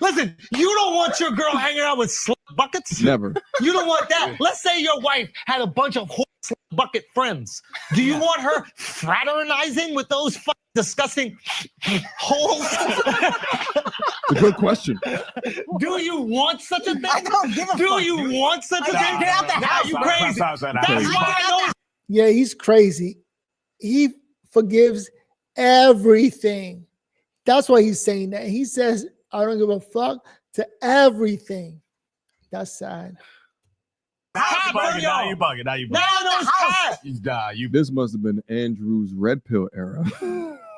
Listen. You don't want your girl hanging out with slut buckets. Never. You don't want that. Let's say your wife had a bunch of slut bucket friends. Do you want her fraternizing with those disgusting holes? A good question. Do you want such a thing? I don't give a fuck. Do you want such a thing? Get out the house. You crazy. That's why I know. Yeah, he's crazy. He forgives everything. That's why he's saying that. He says, I don't give a fuck to everything. That's sad. Now you bugging. This must have been Andrew's red pill era.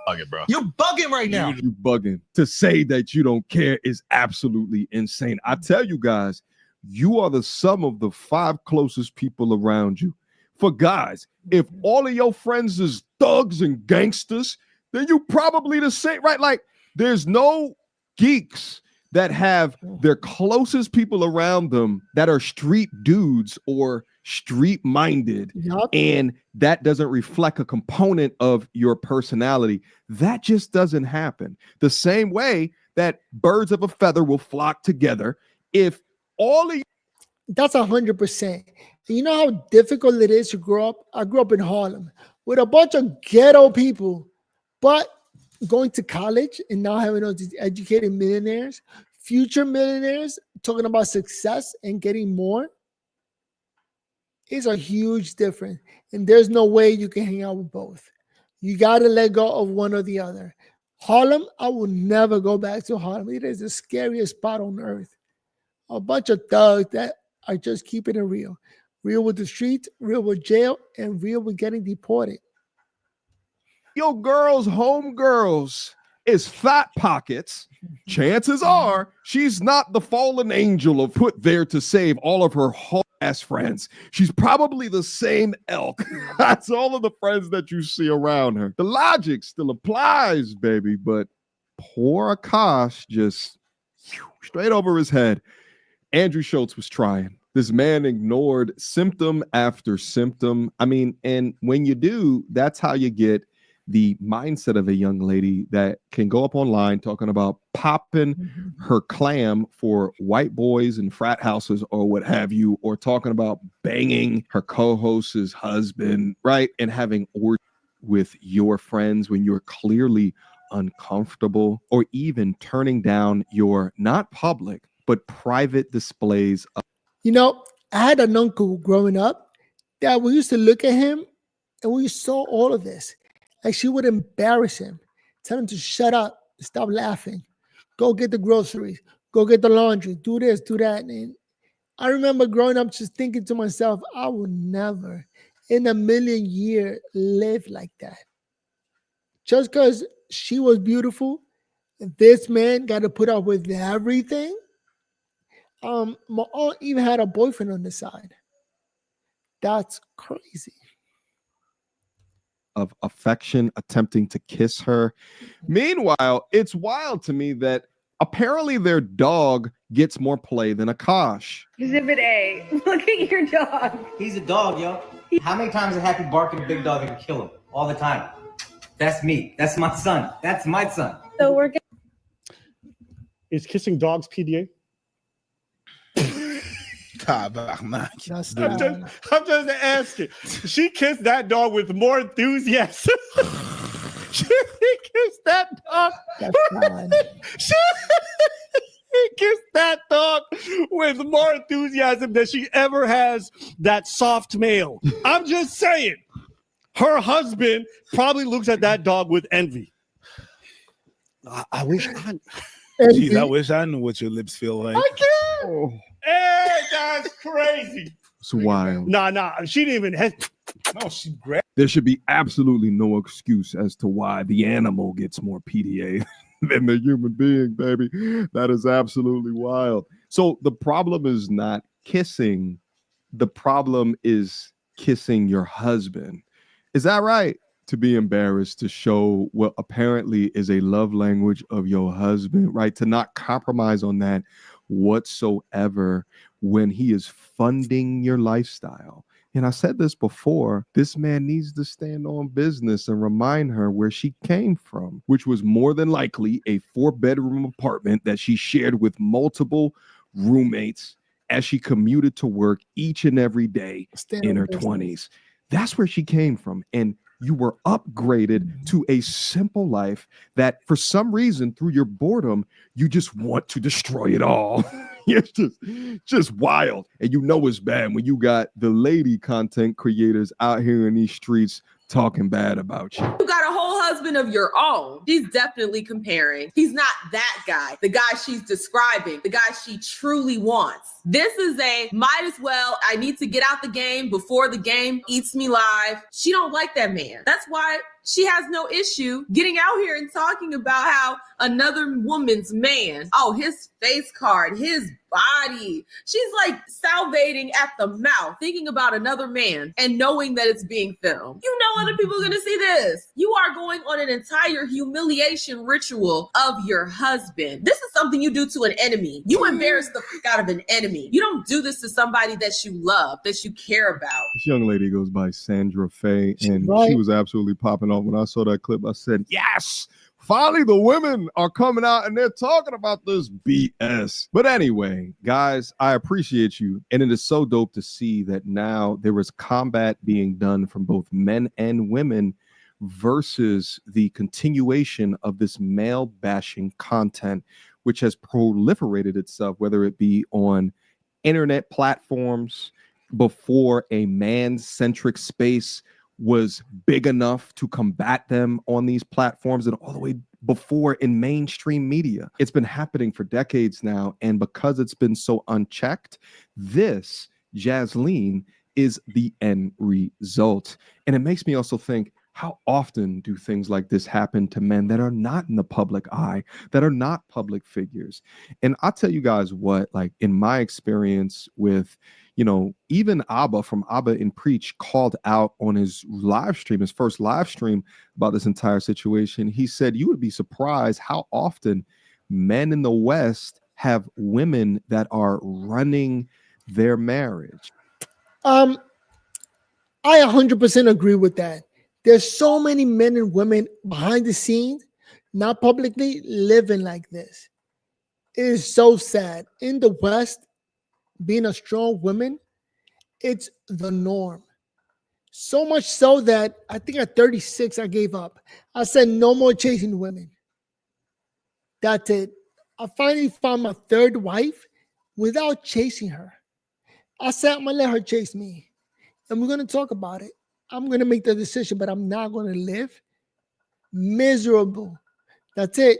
Bugging, bro. You're bugging right now. You bugging. To say that you don't care is absolutely insane. I tell you guys, you are the sum of the 5 closest people around you. For guys, if all of your friends is thugs and gangsters, then you probably the same, right? Like, there's no geeks that have their closest people around them that are street dudes or street minded. Yep. And that doesn't reflect a component of your personality. That just doesn't happen. The same way that birds of a feather will flock together. If all of That's 100%. And you know how difficult it is to grow up? I grew up in Harlem with a bunch of ghetto people, but going to college and now having all these educated millionaires, future millionaires, talking about success and getting more is a huge difference. And there's no way you can hang out with both. You got to let go of one or the other. Harlem, I will never go back to Harlem. It is the scariest spot on earth. A bunch of thugs that are just keeping it real. Real with the streets, real with jail, and real with getting deported. Your girl's homegirls is Fat Pockets. Chances are she's not the fallen angel of put there to save all of her whole ass friends. She's probably the same elk. That's all of the friends that you see around her. The logic still applies, baby, but poor Akaash just straight over his head. Andrew Schultz was trying. This man ignored symptom after symptom. I mean, and when you do, that's how you get the mindset of a young lady that can go up online talking about popping her clam for white boys and frat houses or what have you, or talking about banging her co-host's husband, right? And having orgies with your friends when you're clearly uncomfortable, or even turning down your not public, but private displays of. You know, I had an uncle growing up that we used to look at him and we saw all of this. Like she would embarrass him, tell him to shut up, stop laughing, go get the groceries, go get the laundry, do this, do that. And I remember growing up just thinking to myself, I will never in a million years live like that. Just because she was beautiful, this man got to put up with everything. My aunt even had a boyfriend on the side. That's crazy. Of affection, attempting to kiss her. Meanwhile, it's wild to me that apparently their dog gets more play than Akaash. Exhibit A. Look at your dog. He's a dog, yo. How many times a happy bark at a big dog and kill him? All the time. That's me. That's my son. That's my son. So we're Is kissing dogs PDA? That's I'm just asking. She kissed that dog with more enthusiasm. She kissed that dog. She kissed that dog with more enthusiasm than she ever has that soft male. I'm just saying. Her husband probably looks at that dog with envy. I wish I. Jeez, I wish I knew what your lips feel like. I can't. Oh. Hey, that's crazy. It's wild. Nah. She didn't even have. No, she grabbed. There should be absolutely no excuse as to why the animal gets more PDA than the human being, baby. That is absolutely wild. So the problem is not kissing. The problem is kissing your husband. Is that right? To be embarrassed to show what apparently is a love language of your husband, right? To not compromise on that whatsoever when he is funding your lifestyle. And I said this before, this man needs to stand on business and remind her where she came from, which was more than likely a 4-bedroom apartment that she shared with multiple roommates as she commuted to work each and every day in her 20s. That's where she came from. And you were upgraded to a simple life that for some reason, through your boredom, you just want to destroy it all. It's just wild. And you know it's bad when you got the lady content creators out here in these streets talking bad about you. You got a whole husband of your own. She's definitely comparing. He's not that guy, the guy she's describing, the guy she truly wants. This is a might as well, I need to get out the game before the game eats me live. She don't like that man. That's why she has no issue getting out here and talking about how another woman's man, oh, his face card, his body. She's like salivating at the mouth, thinking about another man and knowing that it's being filmed. You know other people are going to see this. You are going on an entire humiliation ritual of your husband. This is something you do to an enemy. You embarrass the fuck out of an enemy. You don't do this to somebody that you love, that you care about. This young lady goes by Sandra Faye, and she was absolutely popping off. When I saw that clip, I said, yes, Finally, the women are coming out and they're talking about this BS. But anyway, guys, I appreciate you. And it is so dope to see that now there is combat being done from both men and women versus the continuation of this male bashing content, which has proliferated itself, whether it be on internet platforms before a man-centric space was big enough to combat them on these platforms, and all the way before in mainstream media. It's been happening for decades now, and because it's been so unchecked, this, Jasleen, is the end result. And it makes me also think, how often do things like this happen to men that are not in the public eye, that are not public figures? And I'll tell you guys what, like in my experience with, even Abba from Abba in Preach called out on his live stream, his first live stream, about this entire situation. He said, you would be surprised how often men in the West have women that are running their marriage. I 100% agree with that. There's so many men and women behind the scenes, not publicly, living like this. It is so sad. In the West, being a strong woman, it's the norm. So much so that I think at 36, I gave up. I said, no more chasing women. That's it. I finally found my third wife without chasing her. I said, I'm going to let her chase me. And we're going to talk about it. I'm going to make the decision, but I'm not going to live miserable. That's it.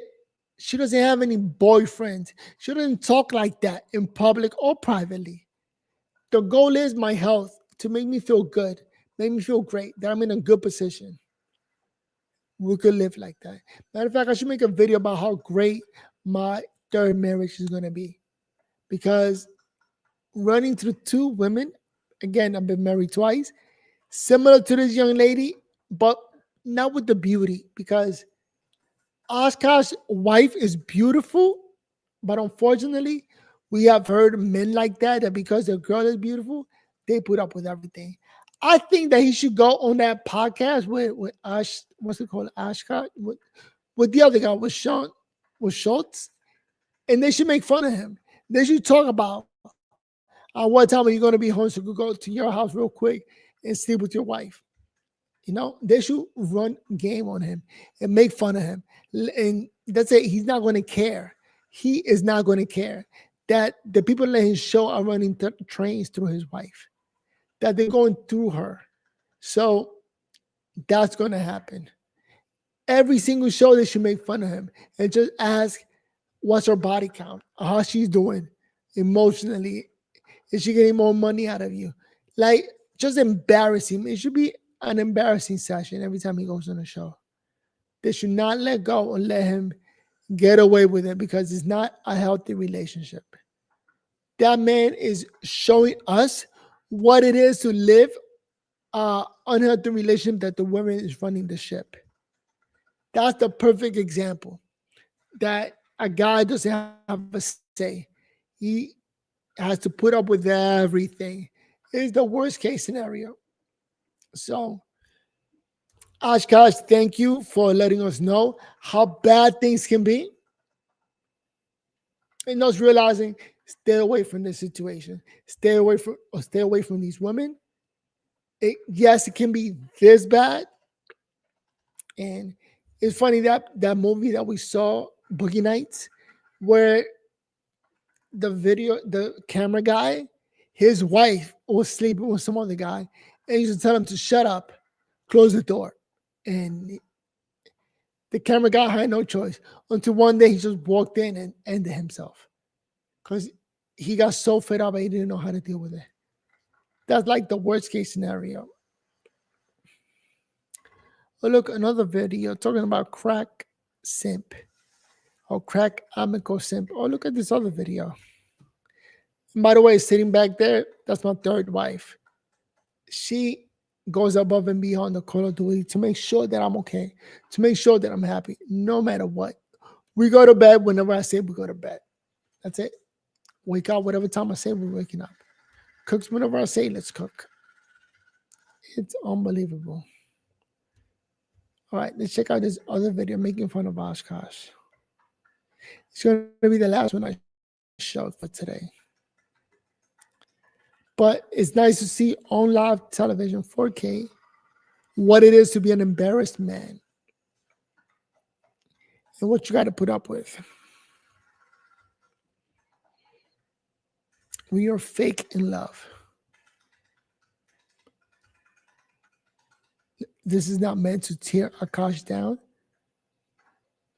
She doesn't have any boyfriends. She doesn't talk like that in public or privately. The goal is my health, to make me feel good, make me feel great, that I'm in a good position. We could live like that. Matter of fact, I should make a video about how great my third marriage is going to be. Because running through two women, again, I've been married twice, similar to this young lady, but not with the beauty, because Akash's wife is beautiful, but unfortunately, we have heard men like that because their girl is beautiful, they put up with everything. I think that he should go on that podcast with Ash, what's it called, Ashcott, with the other guy, with Schultz, and they should make fun of him. They should talk about what time are you going to be home so you could go to your house real quick and sleep with your wife. They should run game on him and make fun of him. And that's it. He's not going to care. He is not going to care that the people in his show are running trains through his wife, that they're going through her. So that's going to happen. Every single show, they should make fun of him and just ask, what's her body count? How she's doing emotionally? Is she getting more money out of you? Like, just embarrass him. It should be an embarrassing session every time he goes on a show. They should not let go and let him get away with it, because it's not a healthy relationship. That man is showing us what it is to live unhealthy relationship, that the woman is running the ship. That's the perfect example that a guy doesn't have a say. He has to put up with everything. It's the worst case scenario. So, Akaash, thank you for letting us know how bad things can be. And us realizing, stay away from this situation. Stay away from these women. Yes, it can be this bad. And it's funny that movie that we saw, Boogie Nights, where the camera guy, his wife was sleeping with some other guy, and he used to tell him to shut up, close the door. And the camera guy had no choice until one day he just walked in and ended himself because he got so fed up and he didn't know how to deal with it. That's like the worst case scenario. Oh, look, another video talking about crack simp or crack amico simp. Oh, look at this other video. And by the way, sitting back there, that's my third wife. She goes above and beyond the Call of Duty to make sure that I'm okay, to make sure that I'm happy, no matter what. We go to bed whenever I say we go to bed. That's it. Wake up whatever time I say we're waking up. Cooks whenever I say let's cook. It's unbelievable. All right, let's check out this other video making fun of Oshkosh. It's going to be the last one I show for today. But it's nice to see on live television 4K what it is to be an embarrassed man and what you got to put up with when you're fake in love. This is not meant to tear Akaash down.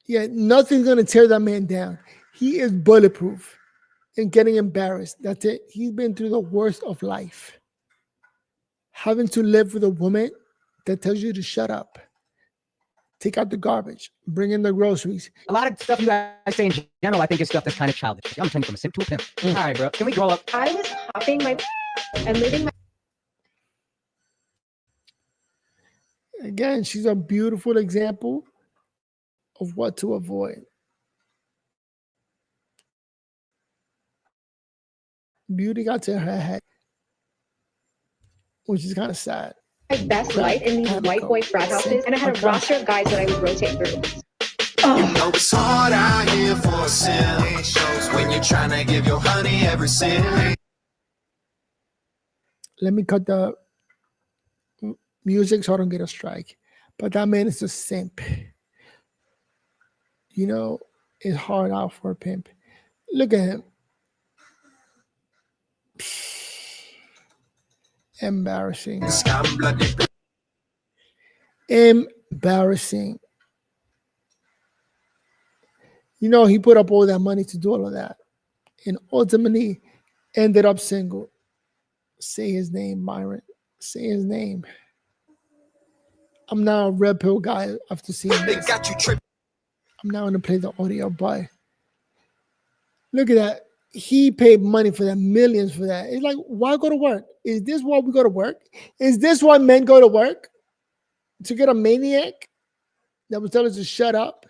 Yeah, nothing's going to tear that man down. He is bulletproof and getting embarrassed. That's it. He's been through the worst of life. Having to live with a woman that tells you to shut up, take out the garbage, bring in the groceries. A lot of stuff you guys say in general, I think is stuff that's kind of childish. I'm turning from a simp to a pimp. All right, bro. Can we grow up? I was popping my and living my. Again, she's a beautiful example of what to avoid. Beauty got to her head, which is kind of sad. My best life in these white boy frat houses, and I had a roster of guys that I would rotate through. You know it's hard out here for a silly shows when you're trying to give your honey every cent. Let me cut the music so I don't get a strike. But that man is a simp. You know, it's hard out for a pimp. Look at him. Embarrassing. Embarrassing. You know, he put up all that money to do all of that and ultimately ended up single. Say his name, Myron. Say his name. I'm now a red pill guy after seeing this. I'm now going to play the audio, but look at that. He paid money for that, millions for that. It's like, why go to work? Is this why we go to work? Is this why men go to work? To get a maniac that will tell us to shut up?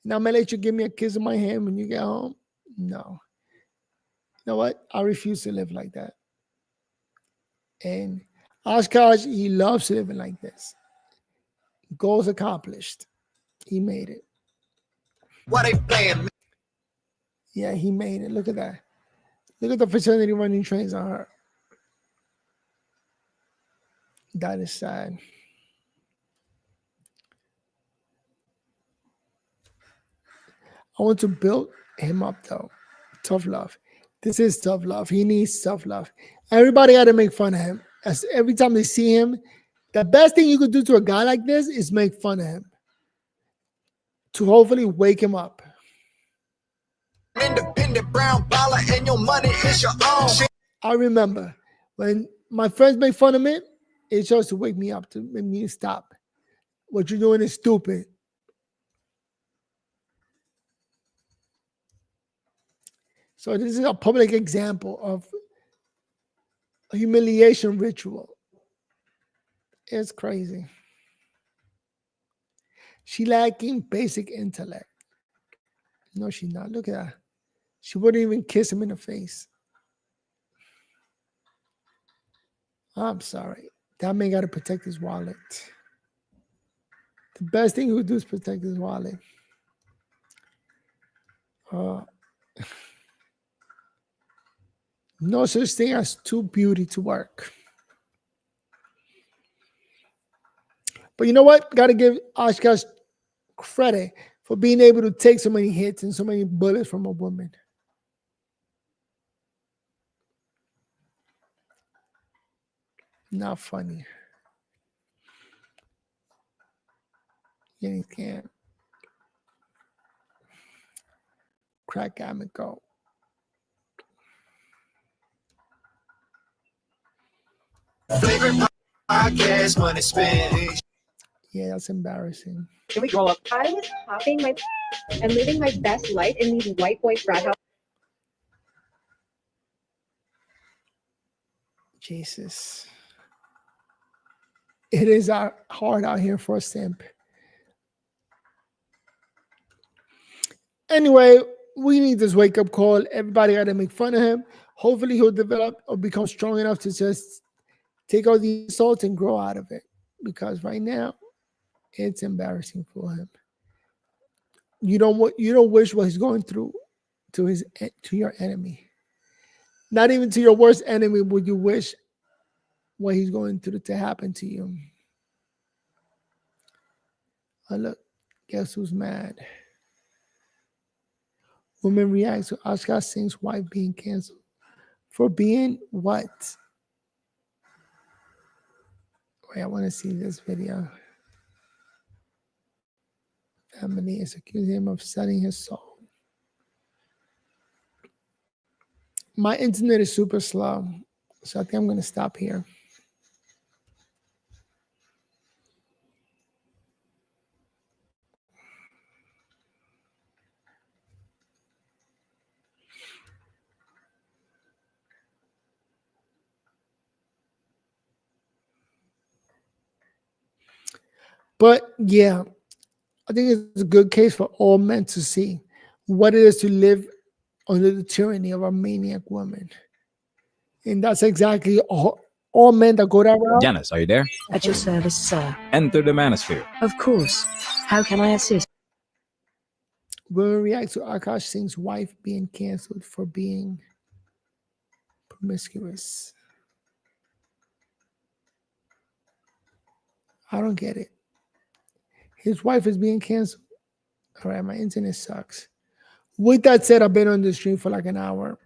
Now I'm going to let you give me a kiss on my hand when you get home? No. You know what? I refuse to live like that. And Oshkosh, he loves living like this. Goals accomplished. He made it. What they playing? Yeah, he made it. Look at that. Look at the fraternity running trains on her. That is sad. I want to build him up though. Tough love. This is tough love. He needs tough love. Everybody got to make fun of him. As every time they see him, the best thing you could do to a guy like this is make fun of him. To hopefully wake him up. Independent brown baller and your money is your own. I remember when my friends make fun of me, it's just to wake me up, to make me stop. What you're doing is stupid. So this is a public example of a humiliation ritual. It's crazy. She lacking basic intellect. No, she's not. Look at that. She wouldn't even kiss him in the face. I'm sorry. That man got to protect his wallet. The best thing he would do is protect his wallet. No such thing as too beauty to work. But you know what? Got to give Oshkosh credit for being able to take so many hits and so many bullets from a woman. Not funny. Yeah, he can't. Crack and go. Favorite podcast, money spent. Yeah, that's embarrassing. Can we grow up? I was popping my and living my best life in these white boy frat houses. Jesus. It is hard out here for a simp. Anyway, we need this wake-up call. Everybody got to make fun of him. Hopefully he'll develop or become strong enough to just take all the insults and grow out of it. Because right now, It's embarrassing for him. You don't wish what he's going through to your enemy. Not even to your worst enemy would you wish what he's going through to happen to you. Oh, look, guess who's mad? Woman reacts to Akaash Singh's wife being canceled. For being what? Wait, I want to see this video. Family is accusing him of selling his soul. My internet is super slow, so I think I'm going to stop here. But yeah, I think it's a good case for all men to see what it is to live under the tyranny of a maniac woman. And that's exactly all men that go that route. Janice, are you there? At your service, sir. Enter the manosphere. Of course. How can I assist? Women react to Akaash Singh's wife being canceled for being promiscuous. I don't get it. His wife is being canceled. All right, my internet sucks. With that said, I've been on the stream for like an hour.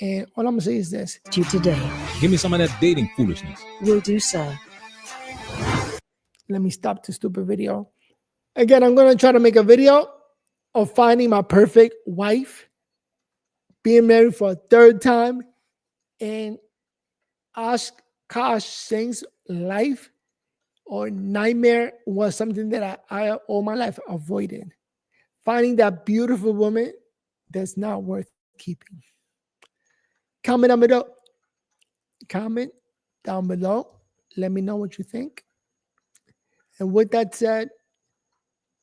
And all I'm going to say is this. You today. Give me some of that dating foolishness. Will do, sir. Let me stop this stupid video. Again, I'm going to try to make a video of finding my perfect wife, being married for a third time, and Akaash Singh's life or nightmare was something that I all my life avoided. Finding that beautiful woman that's not worth keeping. Comment down below. Let me know what you think. And with that said,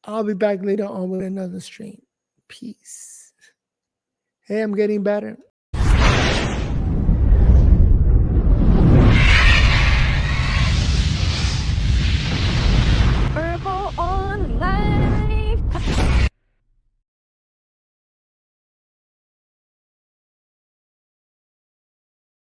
I'll be back later on with another stream. Peace. Hey, I'm getting better.